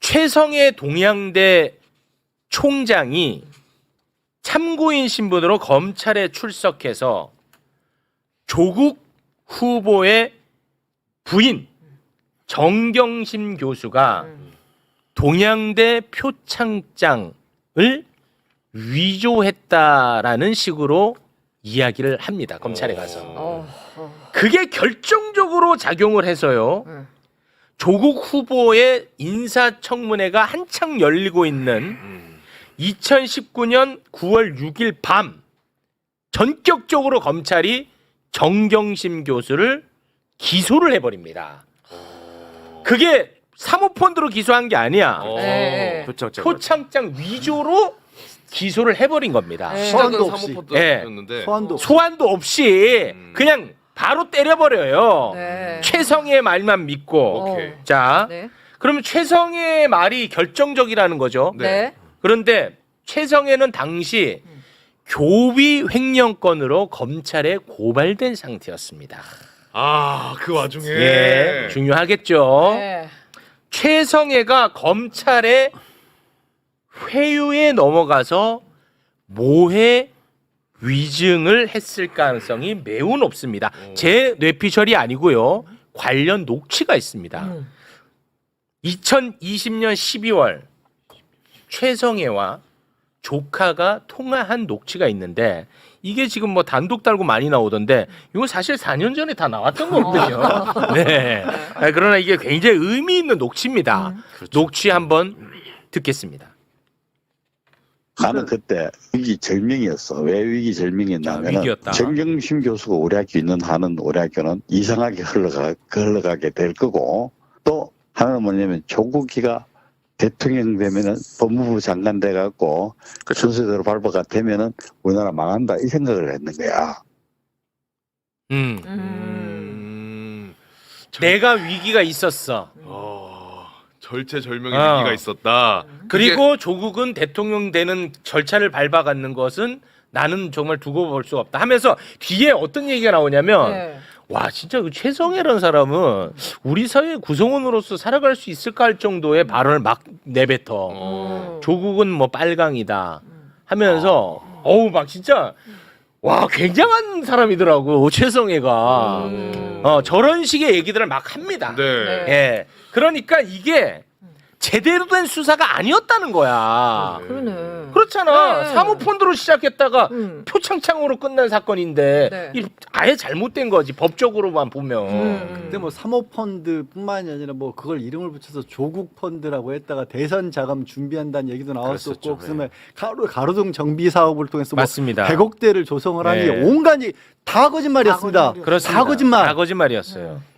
최성해 동양대 총장이 참고인 신분으로 검찰에 출석해서 조국 후보의 부인 정경심 교수가 동양대 표창장을 위조했다라는 식으로 이야기를 합니다. 검찰에 가서. 그게 결정적으로 작용을 해서요. 조국 후보의 인사청문회가 한창 열리고 있는 2019년 9월 6일 밤 전격적으로 검찰이 정경심 교수를 기소를 해버립니다. 그게 사모펀드로 기소한 게 아니야. 네. 표창장 위조로 기소를 해버린 겁니다. 네. 시작은 소환도 없이. 사모펀드였는데 소환도 소환도 없이 그냥 바로 때려버려요. 네. 최성의 말만 믿고. 오케이. 자, 네. 그러면 최성의 말이 결정적이라는 거죠. 네. 그런데 최성애는 당시 교비 횡령건으로 검찰에 고발된 상태였습니다. 그 와중에 예, 중요하겠죠. 네. 최성애가 검찰의 회유에 넘어가서 모해 위증을 했을 가능성이 매우 높습니다. 제 뇌피셜이 아니고요. 관련 녹취가 있습니다. 2020년 12월 최성애와 조카가 통화한 녹취가 있는데 이게 지금 뭐 단독 달고 많이 나오던데 이거 사실 4년 전에 다 나왔던 거거든요. 네. 그러나 이게 굉장히 의미 있는 녹취입니다. 녹취 한번 듣겠습니다. 나는 그때 위기절명이었어. 왜 위기절명이었냐면 위기였다. 정경심 교수가 우리 학교 있는 한은 우리 학교는 이상하게 흘러가게 될 거고 또 하나는 뭐냐면 조국이가 대통령 되면은 법무부 장관 돼갖고 순서대로 발부가 되면은 우리나라 망한다 이 생각을 했는 거야. 내가 위기가 있었어. 절체절명의 위기가 있었다. 그리고 조국은 대통령 되는 절차를 밟아가는 것은 나는 정말 두고 볼 수 없다 하면서 뒤에 어떤 얘기가 나오냐면 네. 와 진짜 그 최성애라는 사람은 우리 사회 구성원으로서 살아갈 수 있을까 할 정도의 발언을 막 내뱉어. 조국은 뭐 빨강이다 하면서 어우 막 진짜 와 굉장한 사람이더라고 최성애가. 저런 식의 얘기들을 막 합니다. 네. 예. 그러니까 이게 제대로 된 수사가 아니었다는 거야. 그러네. 그렇잖아. 네. 사모펀드로 시작했다가 표창장으로 끝난 사건인데 네. 이 아예 잘못된 거지 법적으로만 보면. 근데 뭐 사모펀드뿐만이 아니라 뭐 그걸 이름을 붙여서 조국펀드라고 했다가 대선 자금 준비한다는 얘기도 나왔었고 그랬었죠. 그다음에 가로등 정비 사업을 통해서 뭐 맞습니다. 100억대를 조성을 하니 네. 온갖 다 거짓말이었습니다. 그렇습니다. 다 거짓말. 다 거짓말이었어요.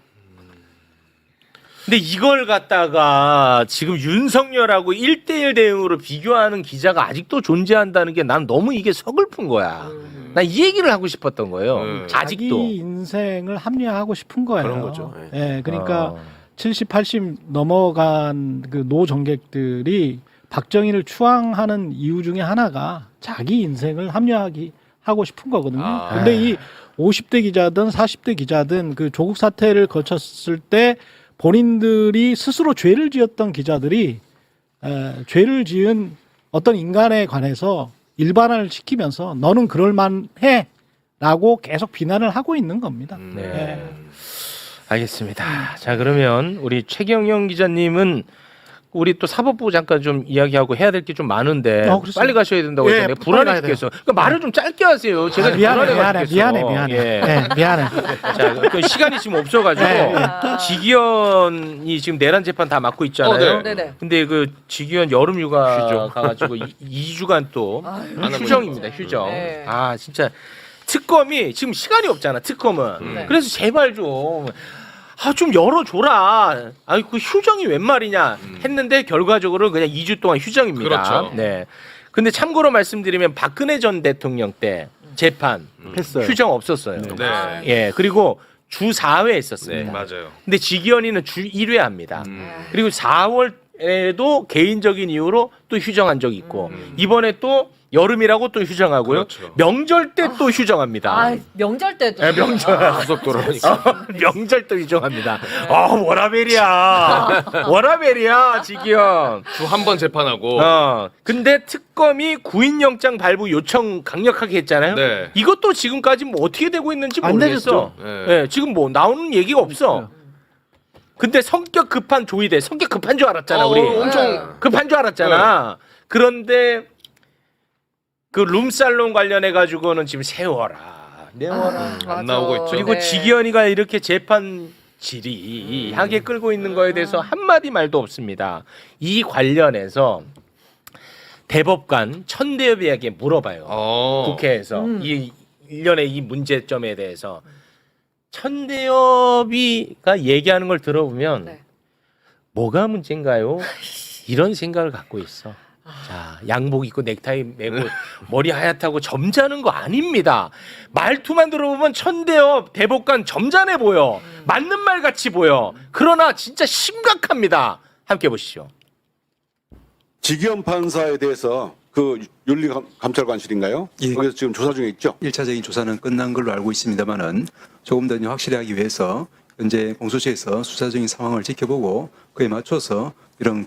근데 이걸 갖다가 지금 윤석열하고 1대1 대응으로 비교하는 기자가 아직도 존재한다는 게 난 너무 이게 서글픈 거야. 난 이 얘기를 하고 싶었던 거예요. 자기 아직도. 인생을 합리화하고 싶은 거예요. 그런 거죠. 예, 그러니까 70, 80 넘어간 그 노정객들이 박정희를 추앙하는 이유 중에 하나가 자기 인생을 합리화하고 싶은 거거든요. 근데 이 50대 기자든 40대 기자든 그 조국 사태를 거쳤을 때 본인들이 스스로 죄를 지었던 기자들이 죄를 지은 어떤 인간에 관해서 일반화를 시키면서 너는 그럴만해 라고 계속 비난을 하고 있는 겁니다. 네. 알겠습니다. 자 그러면 우리 최경영 기자님은 우리 또 사법부 잠깐 좀 이야기하고 해야 될 게 좀 많은데 그렇습니다. 빨리 가셔야 된다고 예, 했는데 빨리 불안해 가야 돼요. 죽겠어. 그러니까 말을 좀 짧게 하세요. 제가 지금 미안해, 불안해가지고 미안해. 예. 네, 미안해. 자, 그 시간이 지금 없어가지고 지기현이 지금 내란 재판 다 맡고 있잖아요. 네네. 근데 그 지기현 여름휴가 가가지고 2주간 또 휴정입니다. 휴정. 네. 아 진짜 특검이 지금 시간이 없잖아. 특검은. 네. 그래서 제발 좀 열어줘라. 그 휴정이 웬 말이냐 했는데 결과적으로 그냥 2주 동안 휴정입니다. 그렇죠. 네. 근데 참고로 말씀드리면 박근혜 전 대통령 때 재판 했어요. 휴정 없었어요. 네. 예. 그리고 주 4회 했었습니다. 맞아요. 근데 지기현이는 주 1회 합니다. 그리고 4월에도 개인적인 이유로 또 휴정한 적이 있고 이번에 또 여름이라고 또 휴정하고요. 그렇죠. 명절 때 또 휴정합니다. 아 명절 때도. 네, 명절. 고속도로니까. 명절 또 휴정합니다. 워라벨이야 지기현. 주 한 번 재판하고 근데 특검이 구인영장 발부 요청 강력하게 했잖아요. 네. 이것도 지금까지 뭐 어떻게 되고 있는지 안 모르겠어. 네. 네, 지금 뭐 나오는 얘기가 없어. 근데 성격 급한 조이대. 성격 급한 줄 알았잖아, 우리. 엄청 급한 줄 알았잖아. 그런데 그 룸살롱 관련해 가지고는 지금 세워라. 내워라. 안 나오고 있죠. 그리고 네. 지기현이가 이렇게 재판 지리하게 끌고 있는 거에 대해서 한마디 말도 없습니다. 이 관련해서 대법관 천대엽에게 물어봐요. 국회에서 이 일련의 이 문제점에 대해서 천대엽이가 얘기하는 걸 들어보면 네. 뭐가 문제인가요? 이런 생각을 갖고 있어. 자, 양복 입고 넥타이 매고 머리 하얗다고 점잖은 거 아닙니다. 말투만 들어보면 천대엽 대법관 점잖해 보여. 맞는 말 같이 보여. 그러나 진짜 심각합니다. 함께 보시죠. 지기현 판사에 대해서 그 윤리감찰관실인가요? 예. 거기서 지금 조사 중에 있죠? 1차적인 조사는 끝난 걸로 알고 있습니다만은 조금 더 확실히 하기 위해서 현재 공소시에서 수사적인 상황을 지켜보고 그에 맞춰서 이런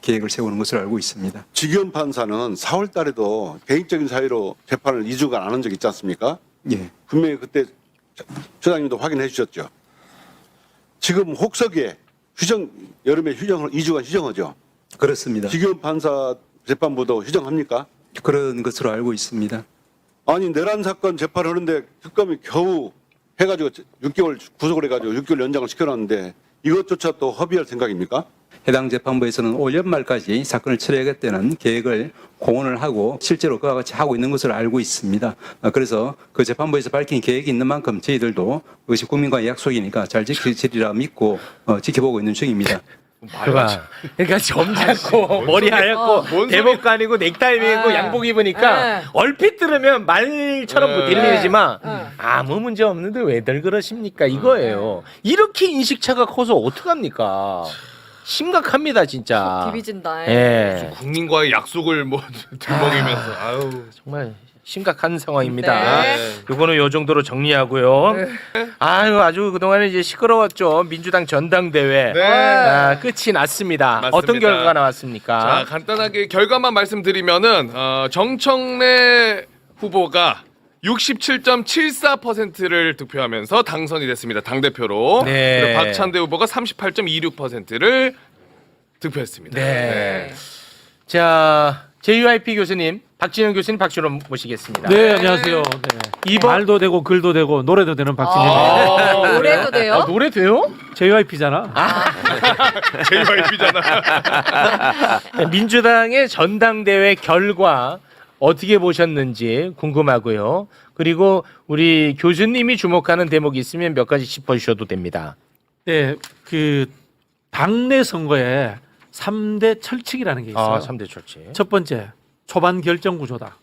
계획을 세우는 것을 알고 있습니다. 지기현 판사는 4월 달에도 개인적인 사유로 재판을 2주간 안 한 적 있지 않습니까? 예, 분명히 그때 소장님도 확인해 주셨죠? 지금 혹서기에 여름에 2주간 휴정하죠? 그렇습니다. 지기현 판사 재판부도 휴정합니까? 그런 것으로 알고 있습니다. 아니 내란 사건 재판하는데 특검이 겨우 해가지고 6개월 구속을 해가지고 6개월 연장을 시켜놨는데 이것조차 또 허비할 생각입니까? 해당 재판부에서는 올 연말까지 사건을 처리하겠다는 계획을 공언을 하고 실제로 그와 같이 하고 있는 것을 알고 있습니다. 그래서 그 재판부에서 밝힌 계획이 있는 만큼 저희들도 그것이 국민과의 약속이니까 잘 지키리라 믿고 지켜보고 있는 중입니다. 그러니까 점잖고 머리 하얗고 뭔 대법관이고 넥타이 메고 양복 입으니까 네. 얼핏 들으면 말처럼 네. 들리지만 네. 아무 문제 없는데 왜들 그러십니까 이거예요. 이렇게 인식차가 커서 어떡합니까? 심각합니다 진짜. 비비진다. 예, 국민과의 약속을 뭐 들먹이면서 아유 정말 심각한 상황입니다. 네. 요거는 요 정도로 정리하고요. 아유 아주 그동안에 이제 시끄러웠죠. 민주당 전당대회. 네. 끝이 났습니다. 맞습니다. 어떤 결과가 나왔습니까? 자 간단하게 결과만 말씀드리면은 정청래 후보가 67.74%를 득표하면서 당선이 됐습니다. 당대표로. 네. 그리고 박찬대 후보가 38.26%를 득표했습니다. 네. 자, JYP 교수님, 박진영 교수님 박수로 모시겠습니다. 네, 안녕하세요. 네. 이번 말도 되고 글도 되고 노래도 되는 박진영. 아, 노래도 돼요? 노래 돼요? JYP잖아. JYP잖아. 민주당의 전당대회 결과 어떻게 보셨는지 궁금하고요. 그리고 우리 교수님이 주목하는 대목이 있으면 몇 가지 짚어주셔도 됩니다. 네, 그 당내 선거에 3대 철칙이라는 게 있어요. 3대 철칙. 첫 번째, 초반 결정 구조다.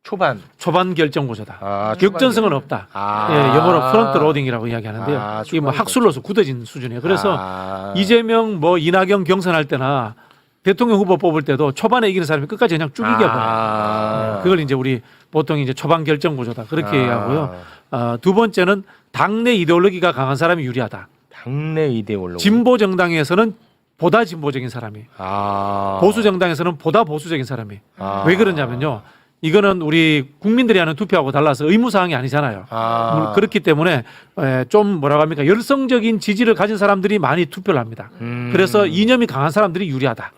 초반. 초반 결정 구조다. 아, 역전승은 없다. 아. 예, 영어로 프런트 로딩이라고 이야기하는데요. 아, 이게 뭐 초반 학술로서 굳어진 수준이에요. 그래서 아. 이재명 뭐 이낙연 경선할 때나 대통령 후보 뽑을 때도 초반에 이기는 사람이 끝까지 그냥 쭉 이겨봐요. 그걸 이제 우리 보통 이제 초반 결정 구조다 그렇게 얘기하고요. 두 번째는 당내 이데올로기가 강한 사람이 유리하다. 당내 이데올로기. 진보 정당에서는 보다 진보적인 사람이, 아. 보수 정당에서는 보다 보수적인 사람이. 아. 왜 그러냐면요. 이거는 우리 국민들이 하는 투표하고 달라서 의무 사항이 아니잖아요. 아. 그렇기 때문에 좀 뭐라고 합니까? 열성적인 지지를 가진 사람들이 많이 투표를 합니다. 그래서 이념이 강한 사람들이 유리하다.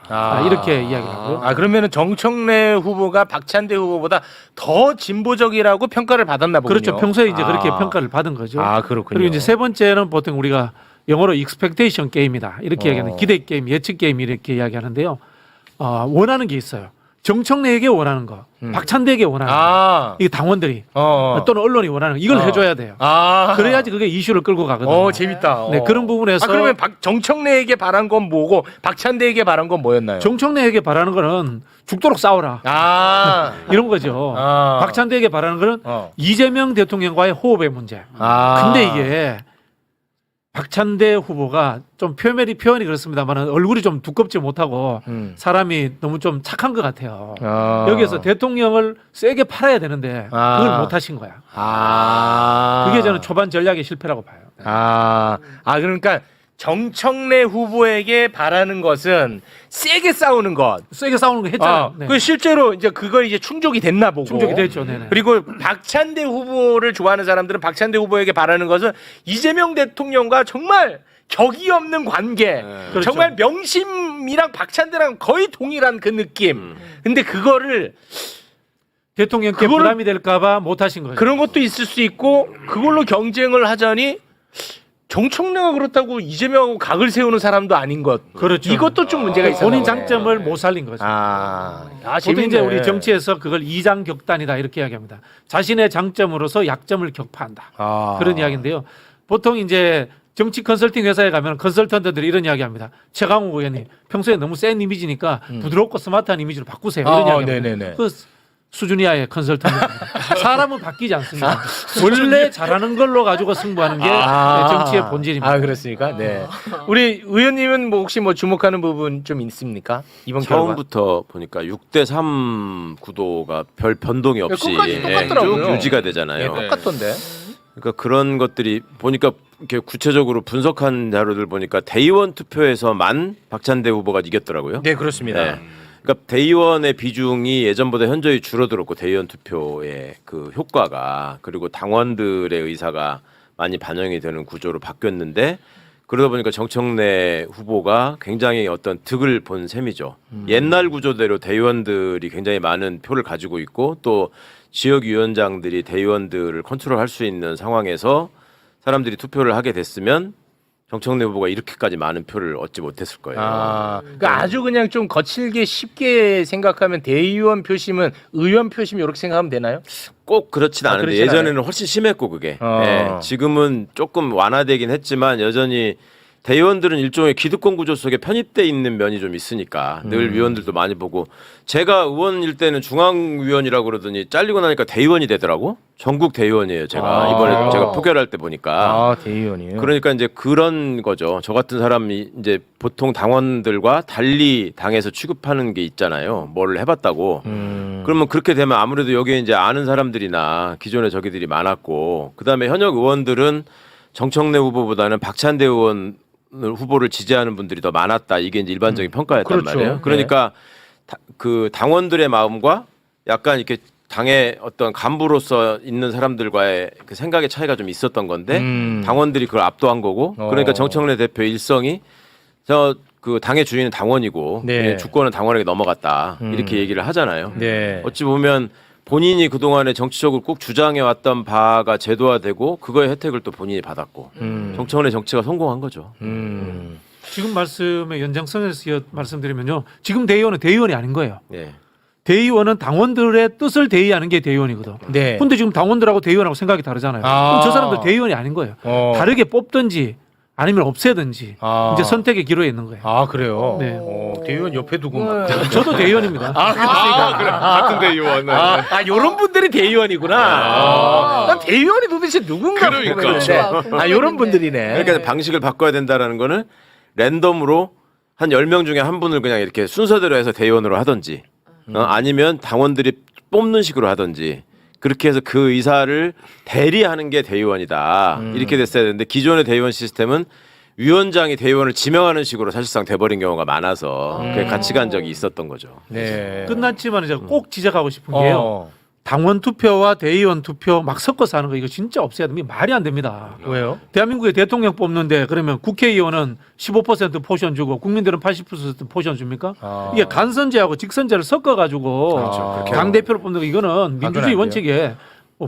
이렇게 이야기를 하고요. 아, 그러면은 정청래 후보가 박찬대 후보보다 더 진보적이라고 평가를 받았나 보군요. 그렇죠. 평소에 이제 그렇게 평가를 받은 거죠. 아, 그렇군요. 그리고 이제 세 번째는 보통 우리가 영어로 expectation 게임이다. 이렇게 이야기하는 기대 게임, 예측 게임 이렇게 이야기하는데요. 원하는 게 있어요. 정청래에게 원하는 거, 박찬대에게 원하는 거, 이게 당원들이 또는 언론이 원하는 거, 이걸 해줘야 돼요. 그래야지 그게 이슈를 끌고 가거든요. 재밌다. 네, 그런 부분에서 그러면 정청래에게 바란 건 뭐고 박찬대에게 바란 건 뭐였나요? 정청래에게 바라는 거는 죽도록 싸워라. 이런 거죠. 박찬대에게 바라는 거는 이재명 대통령과의 호흡의 문제. 근데 이게 박찬대 후보가 좀 표현이 그렇습니다만 얼굴이 좀 두껍지 못하고 사람이 너무 좀 착한 것 같아요. 여기에서 대통령을 세게 팔아야 되는데 그걸 못 하신 거야. 그게 저는 초반 전략의 실패라고 봐요. 그러니까 정청래 후보에게 바라는 것은 세게 싸우는 것. 세게 싸우는 거 했잖아요. 네. 그 실제로 이제 그걸 이제 충족이 됐나 보고. 충족이 됐죠. 네네. 그리고 박찬대 후보를 좋아하는 사람들은 박찬대 후보에게 바라는 것은 이재명 대통령과 정말 격이 없는 관계. 그렇죠. 정말 명심이랑 박찬대랑 거의 동일한 그 느낌. 근데 그거를 대통령께 부담이 될까봐 못 하신 거예요. 그런 것도 있을 수 있고 그걸로 경쟁을 하자니 정청래가 그렇다고 이재명하고 각을 세우는 사람도 아닌 것. 그렇죠. 이것도 좀 문제가 있어요. 본인 장점을 못 살린 거죠. 보통 재밌네. 이제 우리 정치에서 그걸 이장격단이다 이렇게 이야기합니다. 자신의 장점으로서 약점을 격파한다. 그런 이야기인데요. 보통 이제 정치 컨설팅 회사에 가면 컨설턴트들이 이런 이야기합니다. 최강욱 의원님 평소에 너무 센 이미지니까 부드럽고 스마트한 이미지로 바꾸세요. 이런 이야기합니다. 네네네. 그 수준 이하의 컨설턴트입니다. 사람은 바뀌지 않습니다. 원래 잘하는 걸로 가지고 승부하는 게 정치의 본질입니다. 그렇습니까? 네. 우리 의원님은 뭐 혹시 뭐 주목하는 부분 좀 있습니까? 이번 결과. 처음부터 보니까 6대3 구도가 별 변동이 없이 끝까지 똑같더라고요. 쭉 유지가 되잖아요. 똑같던데. 그러니까 그런 것들이 보니까 이렇게 구체적으로 분석한 자료들 보니까 대의원 투표에서만 박찬대 후보가 이겼더라고요. 네, 그렇습니다. 네. 그러니까 대의원의 비중이 예전보다 현저히 줄어들었고 대의원 투표의 그 효과가 그리고 당원들의 의사가 많이 반영이 되는 구조로 바뀌었는데 그러다 보니까 정청래 후보가 굉장히 어떤 득을 본 셈이죠. 옛날 구조대로 대의원들이 굉장히 많은 표를 가지고 있고 또 지역위원장들이 대의원들을 컨트롤할 수 있는 상황에서 사람들이 투표를 하게 됐으면 정청래 후보가 이렇게까지 많은 표를 얻지 못했을 거예요. 그러니까 아주 그냥 좀 거칠게 쉽게 생각하면 대의원 표심은 의원 표심 이렇게 생각하면 되나요? 꼭 그렇진 않은데 그렇진 예전에는 훨씬 심했고 그게 네, 지금은 조금 완화되긴 했지만 여전히 대의원들은 일종의 기득권 구조 속에 편입돼 있는 면이 좀 있으니까 늘 위원들도 많이 보고 제가 의원일 때는 중앙위원이라고 그러더니 잘리고 나니까 대의원이 되더라고. 전국 대의원이에요. 제가 이번에 제가 표결할 때 보니까 대의원이요. 그러니까 이제 그런 거죠. 저 같은 사람이 이제 보통 당원들과 달리 당에서 취급하는 게 있잖아요. 뭘 해봤다고. 그러면 그렇게 되면 아무래도 여기에 이제 아는 사람들이나 기존에 저기들이 많았고 그다음에 현역 의원들은 정청래 후보보다는 박찬대 의원 후보를 지지하는 분들이 더 많았다. 이게 이제 일반적인 평가였단 그렇죠. 말이에요. 그러니까 그 당원들의 마음과 약간 이렇게 당의 어떤 간부로서 있는 사람들과의 그 생각의 차이가 좀 있었던 건데 당원들이 그걸 압도한 거고 그러니까 정청래 대표 일성이 저 그 당의 주인은 당원이고 주권은 당원에게 넘어갔다. 이렇게 얘기를 하잖아요. 어찌 보면 본인이 그동안에 정치적으로 꼭 주장해왔던 바가 제도화되고 그거의 혜택을 또 본인이 받았고 정청래 정치가 성공한 거죠. 지금 말씀의 연장선에서 말씀드리면요. 지금 대의원은 대의원이 아닌 거예요. 네. 대의원은 당원들의 뜻을 대의하는 게 대의원이거든. 네. 근데 지금 당원들하고 대의원하고 생각이 다르잖아요. 그럼 저 사람들 대의원이 아닌 거예요. 다르게 뽑든지 아니면 없애든지 이제 선택의 기로에 있는 거예요. 그래요? 네. 대의원 옆에 두고. 저도 대의원입니다. 그래. 같은 대의원. 요런 분들이 대의원이구나. 난 대의원이 도대체 누군가 그러니까. 궁금했는데. 요런 분들이네. 그러니까 방식을 바꿔야 된다라는 거는 랜덤으로 한 10명 중에 한 분을 그냥 이렇게 순서대로 해서 대의원으로 하든지 아니면 당원들이 뽑는 식으로 하든지 그렇게 해서 그 의사를 대리하는 게 대의원이다. 이렇게 됐어야 되는데 기존의 대의원 시스템은 위원장이 대의원을 지명하는 식으로 사실상 돼버린 경우가 많아서 그게 같이 간 적이 있었던 거죠. 네. 끝났지만 제가 꼭 지적하고 싶은 게요. 어. 당원 투표와 대의원 투표 막 섞어서 하는 거 이거 진짜 없애야 됩니다. 말이 안 됩니다. 왜요? 대한민국의 대통령 뽑는데 그러면 국회의원은 15% 포션 주고 국민들은 80% 포션 줍니까? 아. 이게 간선제하고 직선제를 섞어가지고 그렇죠. 당 대표를 뽑는 거 이거는 민주주의 돼요. 원칙에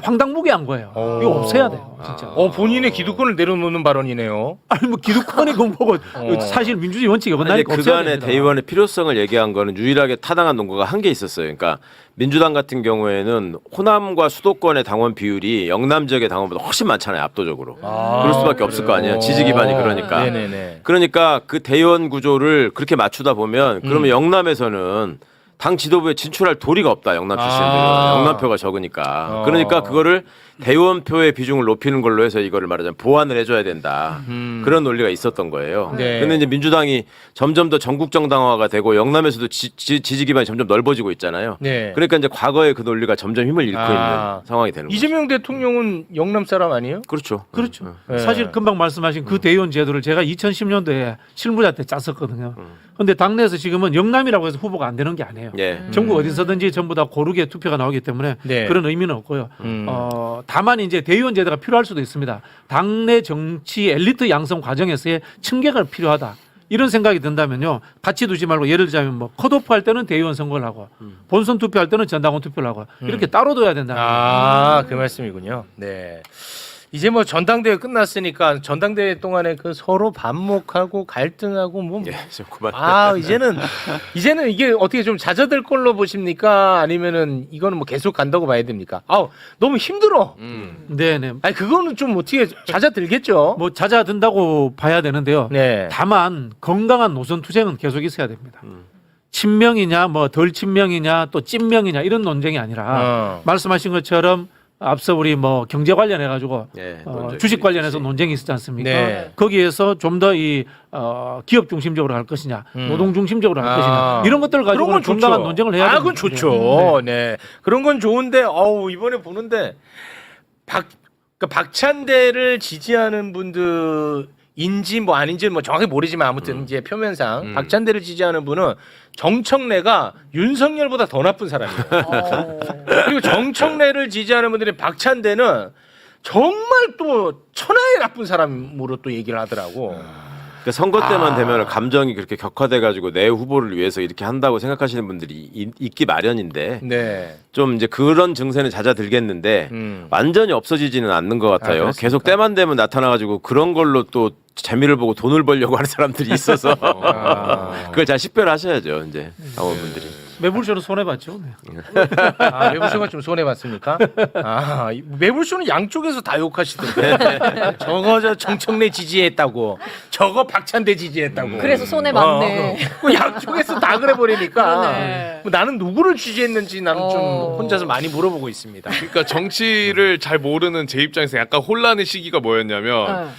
황당무계한 거예요. 오. 이거 없애야 돼요, 진짜. 본인의 기득권을 내려놓는 발언이네요. 아니 뭐 기득권이 공보고 사실 민주주의 원칙이 아니 없나니까 없애야 그간의 됩니다. 대의원의 필요성을 얘기한 거는 유일하게 타당한 논거가 한 개 있었어요. 그러니까 민주당 같은 경우에는 호남과 수도권의 당원 비율이 영남 지역의 당원보다 훨씬 많잖아요, 압도적으로. 그럴 수밖에 없을 거 아니에요. 지지 기반이 그러니까. 네네네. 그러니까 그 대의원 구조를 그렇게 맞추다 보면 그러면 영남에서는 당 지도부에 진출할 도리가 없다. 영남 출신들은 영남표가 적으니까. 그러니까 그거를 대의원표의 비중을 높이는 걸로 해서 이거를 말하자면 보완을 해줘야 된다. 그런 논리가 있었던 거예요. 네. 근데 이제 민주당이 점점 더 전국 정당화가 되고 영남에서도 지지 기반이 점점 넓어지고 있잖아요. 네. 그러니까 이제 과거의 그 논리가 점점 힘을 잃고 있는 상황이 되는 거죠. 이재명 대통령은 영남 사람 아니에요? 그렇죠. 그렇죠. 네. 사실 금방 말씀하신 그 대의원 제도를 제가 2010년도에 실무자 때 짰었거든요. 그런데 당내에서 지금은 영남이라고 해서 후보가 안 되는 게 아니에요. 예. 전국 어디서든지 전부 다 고르게 투표가 나오기 때문에 네. 그런 의미는 없고요. 다만 이제 대의원 제도가 필요할 수도 있습니다. 당내 정치 엘리트 양성 과정에서의 층계가 필요하다. 이런 생각이 든다면요. 같이 두지 말고 예를 들자면 뭐 컷오프 할 때는 대의원 선거를 하고 본선 투표할 때는 전당원 투표를 하고 이렇게 따로 둬야 된다. 그 말씀이군요. 네. 이제 뭐 전당대회 끝났으니까 전당대회 동안에 그 서로 반목하고 갈등하고 뭐 예, 좀 그만. 이제는 이게 어떻게 좀 잦아들 걸로 보십니까? 아니면은 이거는 뭐 계속 간다고 봐야 됩니까? 너무 힘들어. 네네. 아니 그거는 좀 어떻게 잦아들겠죠. 뭐 잦아든다고 봐야 되는데요. 네. 다만 건강한 노선 투쟁은 계속 있어야 됩니다. 친명이냐 뭐 덜 친명이냐 또 찐명이냐 이런 논쟁이 아니라 말씀하신 것처럼 앞서 우리 뭐 경제 관련해 가지고 예, 주식 관련해서 논쟁이 있었지 않습니까? 네. 거기에서 좀 더 이 기업 중심적으로 할 것이냐, 노동 중심적으로 할 것이냐 이런 것들을 그런 가지고 건 건강한 좋죠. 논쟁을 해야 됩니다. 그건 좋죠. 네. 그런 건 좋은데 이번에 보는데 박찬대를 지지하는 분들인지 뭐 아닌지 뭐 정확히 모르지만 아무튼 이제 표면상 박찬대를 지지하는 분은 정청래가 윤석열보다 더 나쁜 사람이에요. 그리고 정청래를 지지하는 분들이 박찬대는 정말 또 천하의 나쁜 사람으로 또 얘기를 하더라고. 그러니까 선거 때만 되면 감정이 그렇게 격화돼가지고 내 후보를 위해서 이렇게 한다고 생각하시는 분들이 있기 마련인데 네. 좀 이제 그런 증세는 잦아들겠는데 완전히 없어지지는 않는 것 같아요. 그렇습니까? 계속 때만 되면 나타나가지고 그런 걸로 또 재미를 보고 돈을 벌려고 하는 사람들이 있어서 그걸 잘 식별하셔야죠, 이제 당원분들이. 매불쇼는 손해 봤죠. 네. 매불쇼가 좀 손해봤습니까? 매불쇼는 양쪽에서 다 욕하시던데. 저거 정청래 지지했다고. 저거 박찬대 지지했다고. 그래서 손해 봤네. 양쪽에서 다 그래버리니까 그러네. 나는 누구를 지지했는지 나는 좀 어. 혼자서 많이 물어보고 있습니다. 그러니까 정치를 잘 모르는 제 입장에서 약간 혼란의 시기가 뭐였냐면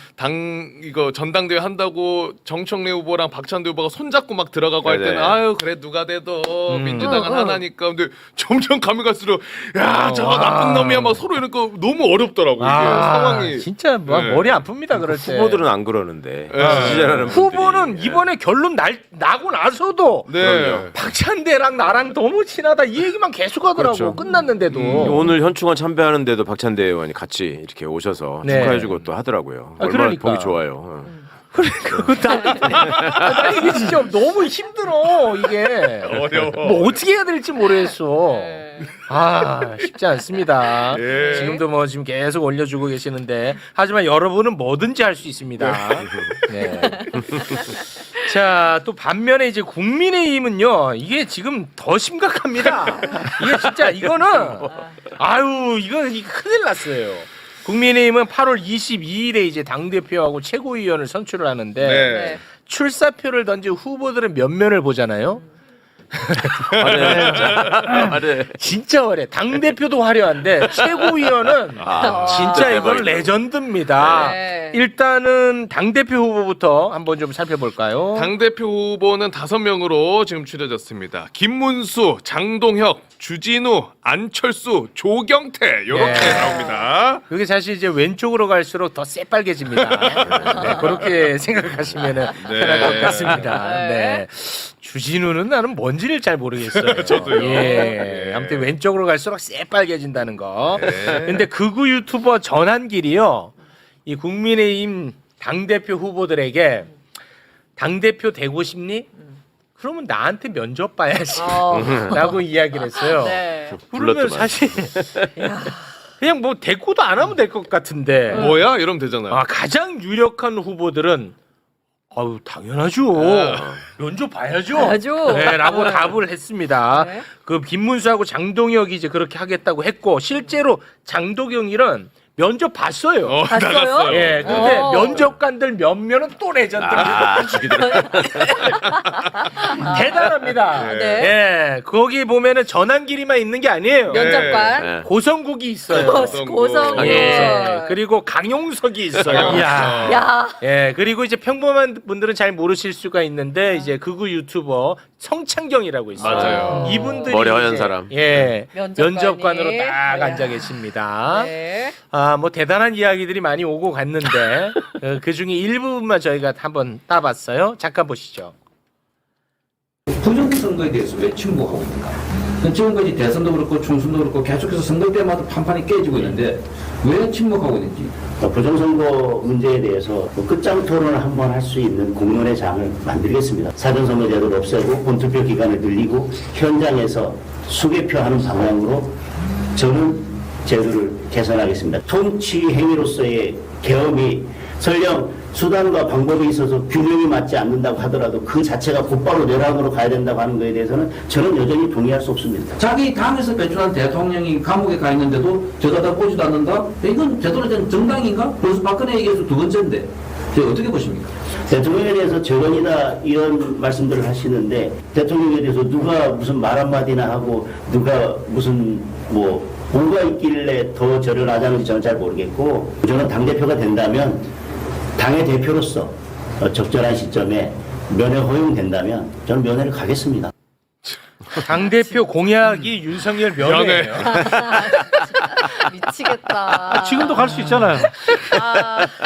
이거 전당대회 한다고 정청래 후보랑 박찬대 후보가 손잡고 막 들어가고 할 때는 네네. 그래 누가 돼도 민주당은 하나니까. 근데 점점 가면 갈수록 야 저거 나쁜 놈이야 막 서로 이러니까 너무 어렵더라고 이게 상황이. 진짜 네. 머리 아픕니다 그럴 때. 후보들은 안 그러는데 네. 지지하는 후보는 이번에 결론 나고 나서도 네. 박찬대랑 나랑 너무 친하다 이 얘기만 계속 하더라고. 그렇죠. 끝났는데도. 오늘 현충원 참배하는데도 박찬대 의원이 같이 이렇게 오셔서 네. 축하해주고 또 하더라고요. 얼마나 그러니까. 보기 좋아요. 이게 진짜 너무 힘들어 이게. 어려워. 뭐 어떻게 해야 될지 모르겠어. 쉽지 않습니다. 예. 지금도 뭐 지금 계속 올려주고 계시는데 하지만 여러분은 뭐든지 할 수 있습니다. 네. 자, 또 반면에 이제 국민의힘은요, 이게 지금 더 심각합니다. 이게 진짜 이거는 이거 큰일 났어요. 국민의힘은 8월 22일에 이제 당대표하고 최고위원을 선출을 하는데 네. 출사표를 던진 후보들의 면면을 보잖아요. 화려해. 진짜. 화려해. 진짜 화려해. 당 대표도 화려한데 최고위원은 진짜 이건 레전드입니다. 네. 일단은 당 대표 후보부터 한번 좀 살펴볼까요? 당대표 후보는 5명으로 지금 추려졌습니다. 김문수, 장동혁, 주진우, 안철수, 조경태 이렇게 네. 나옵니다. 이게 사실 이제 왼쪽으로 갈수록 더 새빨개집니다. 네, 그렇게 생각하시면 편할 것 같습니다. 네. 주진우는 나는 뭔지를 잘 모르겠어요. 저도요. 예. 아무튼 왼쪽으로 갈수록 새빨개진다는 거. 네. 근데 극우 유튜버 전한길이요. 이 국민의힘 당대표 후보들에게 당대표 되고 싶니? 그러면 나한테 면접 봐야지. 라고 이야기를 했어요. 네. 그러면 불렀더만. 사실 그냥 뭐 대꾸도 안 하면 될 것 같은데. 뭐야? 이러면 되잖아요. 가장 유력한 후보들은 아유 당연하죠. 면접 봐야죠. 봐야죠. 네, 라고 답을 했습니다. 네. 그 김문수하고 장동혁이 이제 그렇게 하겠다고 했고 실제로 장동혁이는 면접 봤어요. 봤어요? 예, 근데 어. 면접관들 몇몇은 또 레전드입니다. 대단합니다. 네. 예, 거기 보면은 전환길이만 있는 게 아니에요. 면접관. 네. 고성국이 있어요. 고성군. 예, 그리고 강용석이 있어요. 야. 야. 예, 그리고 이제 평범한 분들은 잘 모르실 수가 있는데 이제 극우 유튜버 성창경이라고 있어요. 맞아요. 이분들이 머리 허연 이제, 사람. 예, 면접관이. 면접관으로 딱 야. 앉아 계십니다. 네. 뭐 대단한 이야기들이 많이 오고 갔는데 그 중에 일부분만 저희가 한번 따봤어요. 잠깐 보시죠. 부정선거에 대해서 왜 침묵하고 있는가? 지금까지 대선도 그렇고 총선도 그렇고 계속해서 선거 때마다 판판이 깨지고 있는데 왜 침묵하고 있는지. 부정선거 문제에 대해서 끝장 토론을 한번 할 수 있는 공론의 장을 만들겠습니다. 사전선거제도를 없애고 본투표 기간을 늘리고 현장에서 수개표하는 방향으로 저는 제도를 개선하겠습니다. 통치 행위로서의 계엄이 설령 수단과 방법이 있어서 균형이 맞지 않는다고 하더라도 그 자체가 곧바로 내란으로 가야 된다고 하는 것에 대해서는 저는 여전히 동의할 수 없습니다. 자기 당에서 배출한 대통령이 감옥에 가 있는데도 저다다 보지도 않는다? 이건 제대로 된 정당인가? 벌써 박근혜 얘기해서 두 번째인데 어떻게 보십니까? 대통령에 대해서 저건이다 이런 말씀들을 하시는데 대통령에 대해서 누가 무슨 말 한마디나 하고 누가 무슨 뭐가 있길래 더 절을 하자는지 저는 잘 모르겠고 저는 당대표가 된다면 당의 대표로서 적절한 시점에 면회 허용된다면 저는 면회를 가겠습니다. 당대표 공약이 윤석열 면회예요. 미치겠다. 지금도 갈 수 있잖아요.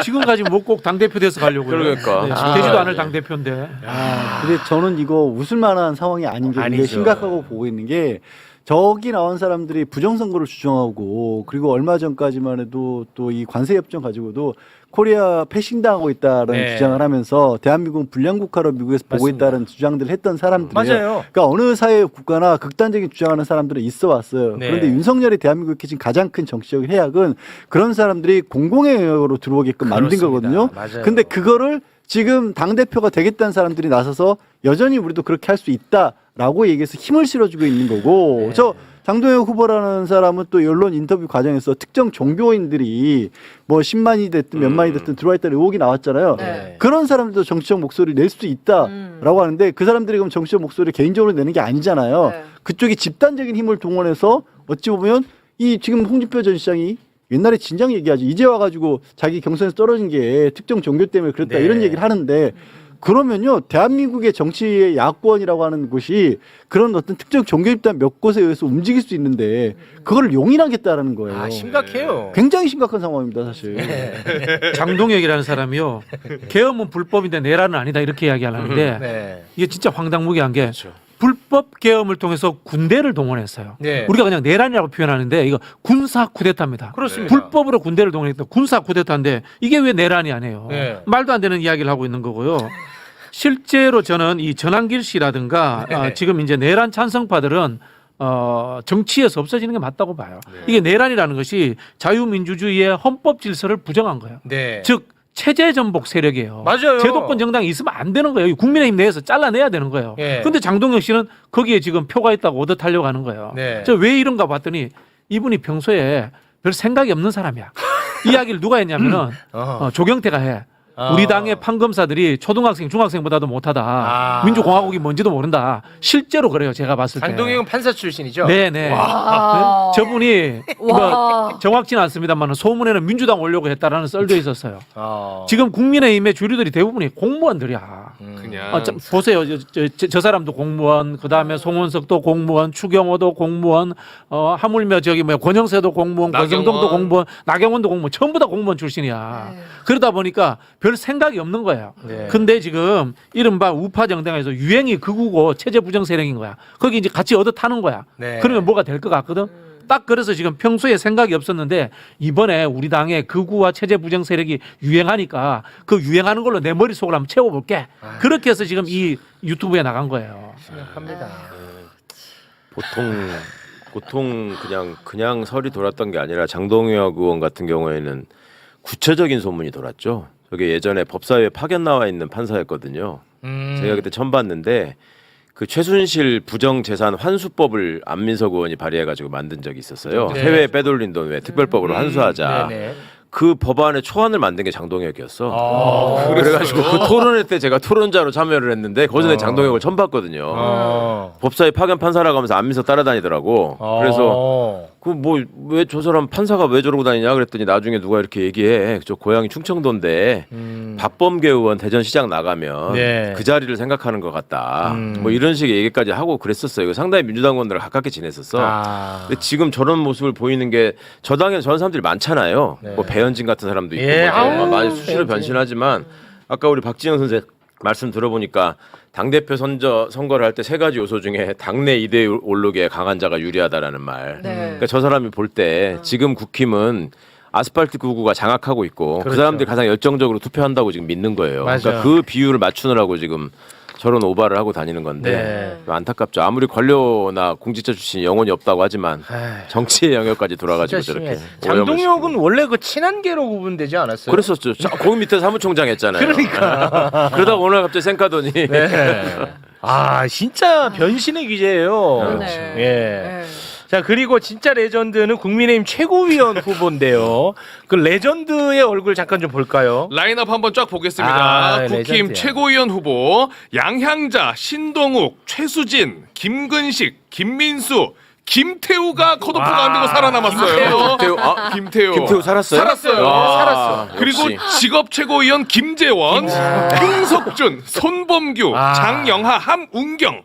지금까지 뭐 꼭 당대표 돼서 가려고요. 그러니까. 네, 되지도 않을 당대표인데. 근데 저는 이거 웃을 만한 상황이 아닌 게 굉장히 아니죠. 심각하고 보고 있는 게 저기 나온 사람들이 부정선거를 주장하고 그리고 얼마 전까지만 해도 또 이 관세협정 가지고도 코리아 패싱당하고 있다는 네. 주장을 하면서 대한민국은 불량국가로 미국에서 보고 맞습니다. 있다는 주장들을 했던 사람들이에요. 맞아요. 그러니까 어느 사회 국가나 극단적인 주장하는 사람들은 있어 왔어요. 네. 그런데 윤석열이 대한민국에 끼친 가장 큰 정치적 해악은 그런 사람들이 공공의 영역으로 들어오게끔 만든 그렇습니다. 거거든요. 맞아요. 근데 그거를 지금 당대표가 되겠다는 사람들이 나서서 여전히 우리도 그렇게 할 수 있다라고 얘기해서 힘을 실어주고 있는 거고 네. 저 장동혁 후보라는 사람은 또 언론 인터뷰 과정에서 특정 종교인들이 뭐 10만이 됐든 몇만이 됐든 들어와 있다는 의혹이 나왔잖아요. 네. 그런 사람들도 정치적 목소리를 낼 수도 있다라고 하는데 그 사람들이 그럼 정치적 목소리를 개인적으로 내는 게 아니잖아요. 네. 그쪽이 집단적인 힘을 동원해서 어찌 보면 이 지금 홍준표 전 시장이 옛날에 진작 얘기하지 이제 와가지고 자기 경선에서 떨어진 게 특정 종교 때문에 그랬다 네. 이런 얘기를 하는데 그러면요 대한민국의 정치의 야권이라고 하는 곳이 그런 어떤 특정 종교 집단 몇 곳에 의해서 움직일 수 있는데 그거를 용인하겠다는 거예요. 아, 심각해요. 굉장히 심각한 상황입니다 사실. 장동혁이라는 사람이요. 계엄은 불법인데 내란은 아니다 이렇게 이야기하는데 네. 이게 진짜 황당무계한 게 불법 계엄을 통해서 군대를 동원했어요. 네. 우리가 그냥 내란이라고 표현하는데 이거 군사 쿠데타입니다. 그렇습니다. 불법으로 군대를 동원했다. 군사 쿠데타인데 이게 왜 내란이 아니에요? 네. 말도 안 되는 이야기를 하고 있는 거고요. 실제로 저는 이 전한길 씨라든가 네. 지금 이제 내란 찬성파들은 정치에서 없어지는 게 맞다고 봐요. 이게 내란이라는 것이 자유민주주의의 헌법 질서를 부정한 거예요. 네. 즉 체제 전복 세력이에요. 맞아요. 제도권 정당이 있으면 안 되는 거예요. 국민의힘 내에서 잘라내야 되는 거예요. 예. 그런데 장동혁 씨는 거기에 지금 표가 있다고 얻어타려고 하는 거예요. 네. 저 왜 이런가 봤더니 이분이 평소에 별 생각이 없는 사람이야. 이야기를 누가 했냐면은 조경태가 해. 우리 당의 판검사들이 초등학생, 중학생보다도 못하다. 민주공화국이 뭔지도 모른다. 실제로 그래요. 제가 봤을 때. 장동혁은 판사 출신이죠? 네네. 와. 저분이 와. 이거 정확치는 않습니다만 소문에는 민주당 오려고 했다라는 썰도 있었어요. 지금 국민의힘의 주류들이 대부분이 공무원들이야. 그냥 보세요. 저 사람도 공무원, 그 다음에 송원석도 공무원, 추경호도 공무원, 하물며 저기 뭐 권영세도 공무원, 권성동도 공무원, 나경원도 공무원, 전부 다 공무원 출신이야. 그러다 보니까 별 생각이 없는 거예요. 근데 지금 이른바 우파 정당에서 유행이 극우고 체제 부정 세력인 거야. 거기 이제 같이 얻어 타는 거야. 그러면 뭐가 될 것 같거든. 딱 그래서 지금 평소에 생각이 없었는데 이번에 우리 당의 극우와 체제 부정 세력이 유행하니까 그 유행하는 걸로 내 머릿속을 한번 채워볼게. 그렇게 해서 지금 이 유튜브에 나간 거예요. 심각합니다. 보통 그냥 설이 돌았던 게 아니라 장동혁 의원 같은 경우에는 구체적인 소문이 돌았죠. 저게 예전에 법사위에 파견 나와 있는 판사였거든요. 제가 그때 처음 봤는데 그 최순실 부정재산 환수법을 안민석 의원이 발의해가지고 만든 적이 있었어요. 네. 해외에 빼돌린 돈 왜 특별법으로 환수하자. 네네. 그 법안의 초안을 만든 게 장동혁이었어. 그래가지고 그 토론회 때 제가 토론자로 참여를 했는데 거기서 장동혁을 처음 봤거든요. 법사위 파견 판사라고 하면서 안민석 따라다니더라고. 그래서 그 뭐 왜 저 사람 판사가 왜 저러고 다니냐 그랬더니 나중에 누가 이렇게 얘기해. 저 고향이 충청도인데 박범계 의원 대전시장 나가면 네. 그 자리를 생각하는 것 같다. 뭐 이런 식의 얘기까지 하고 그랬었어요. 이거 상당히 민주당 의원들과 가깝게 지냈었어. 근데 지금 저런 모습을 보이는 게 저 당에는 저런 사람들이 많잖아요. 뭐 배현진 같은 사람도 있고 뭐 많이 수시로 변신하지만 아까 우리 박진영 선생 말씀 들어보니까 당대표 선거를 할 때 세 가지 요소 중에 당내 이데올로기에 강한 자가 유리하다라는 말. 그러니까 저 사람이 볼 때 지금 국힘은 아스팔트 구구가 장악하고 있고 그 사람들이 가장 열정적으로 투표한다고 지금 믿는 거예요. 그러니까 그 비율을 맞추느라고 지금 저런 오바를 하고 다니는 건데 안타깝죠. 아무리 관료나 공직자 출신이 영혼이 없다고 하지만 정치의 영역까지 돌아가지고 저렇게. 장동혁은 원래 그 친한계로 구분되지 않았어요? 그랬었죠. 거기 밑에 사무총장 했잖아요. 그러니까. 그러다 오늘 갑자기 쌩까더니. 아 진짜 변신의 기제예요. 예. 자 그리고 진짜 레전드는 국민의힘 최고위원 후보인데요. 그 레전드의 얼굴 잠깐 좀 볼까요? 라인업 한번 쫙 보겠습니다. 국힘 레전드야. 최고위원 후보 양향자, 신동욱, 최수진, 김근식, 김민수, 김태우가 컷오프가 안 되고 살아남았어요. 김태우 살았어요? 살았어요. 그리고 직업 최고위원 김재원, 홍석준, 손범규, 장영하, 함운경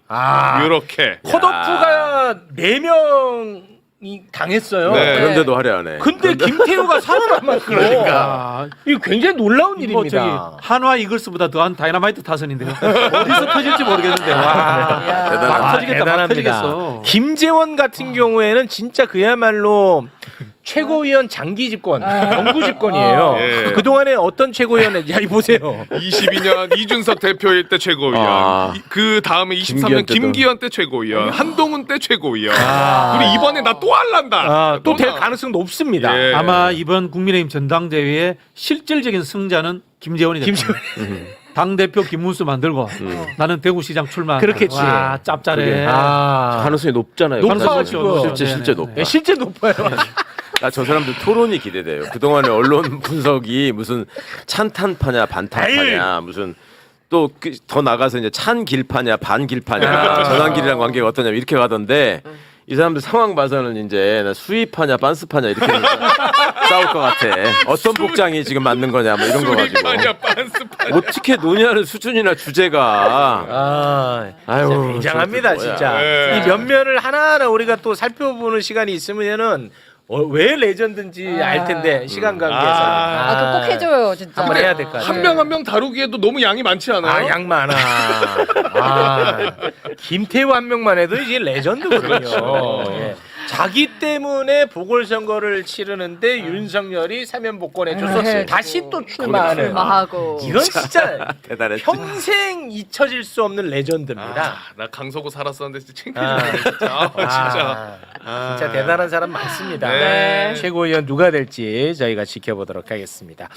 이렇게 컷오프가 4명이 당했어요. 그런데도 화려하네. 근데 김태우가 살아남았어. 그러니까 이거 굉장히 놀라운 일입니다. 저기 한화 이글스보다 더한 다이너마이트 타선인데요. 어디서 터질지 모르겠는데 막 터지겠다. 막 터지겠어. 김재원 같은 경우에는 진짜 그야말로 최고위원 장기 집권, 정부 집권이에요. 그동안에 어떤 최고위원을 야, 보세요. 22년 이준석 대표일 때 최고위원, 그 다음에 23년 김기현 때 최고위원, 한동훈 때 최고위원. 그리고 이번에 나 또 할란다. 또 될 가능성 높습니다. 아마 이번 국민의힘 전당대회의 실질적인 승자는 김재원이 될 겁니다. 당대표 김문수 만들고 나는 대구시장 출마. 그렇겠지. 와, 짭짤해. 가능성이 높잖아요. 높아요. 실제 높아. 실제 높아요. 저 사람들 토론이 기대돼요. 그동안의 언론 분석이 무슨 찬탄파냐 반탄파냐 무슨 또 더 나가서 이제 찬 길파냐 반 길파냐 전환길이랑 관계가 어떠냐 이렇게 가던데 이 사람들 상황 봐서는 이제 나 수입파냐 빤스파냐 이렇게 싸울 것 같아. 어떤 복장이 지금 맞는 거냐 뭐 이런 거 가지고. 수입파냐 빤스파냐. 어떻게 논의하는 수준이나 주제가. 아유, 굉장합니다 진짜. 이 면면을 하나하나 우리가 또 살펴보는 시간이 있으면은 왜 레전드인지 알 텐데 시간 관계에서. 그거 꼭 해줘요 진짜. 한번 해야 될 것 같아요. 한 명 한 명 다루기에도 너무 양이 많지 않아요? 양 많아. 김태우 한 명만 해도 이제 레전드거든요. 예. 자기 때문에 보궐선거를 치르는데 윤석열이 사면 복권해줘서 다시 또 출마하는. 출마하고. 이건 진짜 대단했지. 평생 잊혀질 수 없는 레전드입니다. 나 강서구 살았었는데 진짜 창피해. 진짜. 진짜 대단한 사람 많습니다. 네. 최고위원 누가 될지 저희가 지켜보도록 하겠습니다.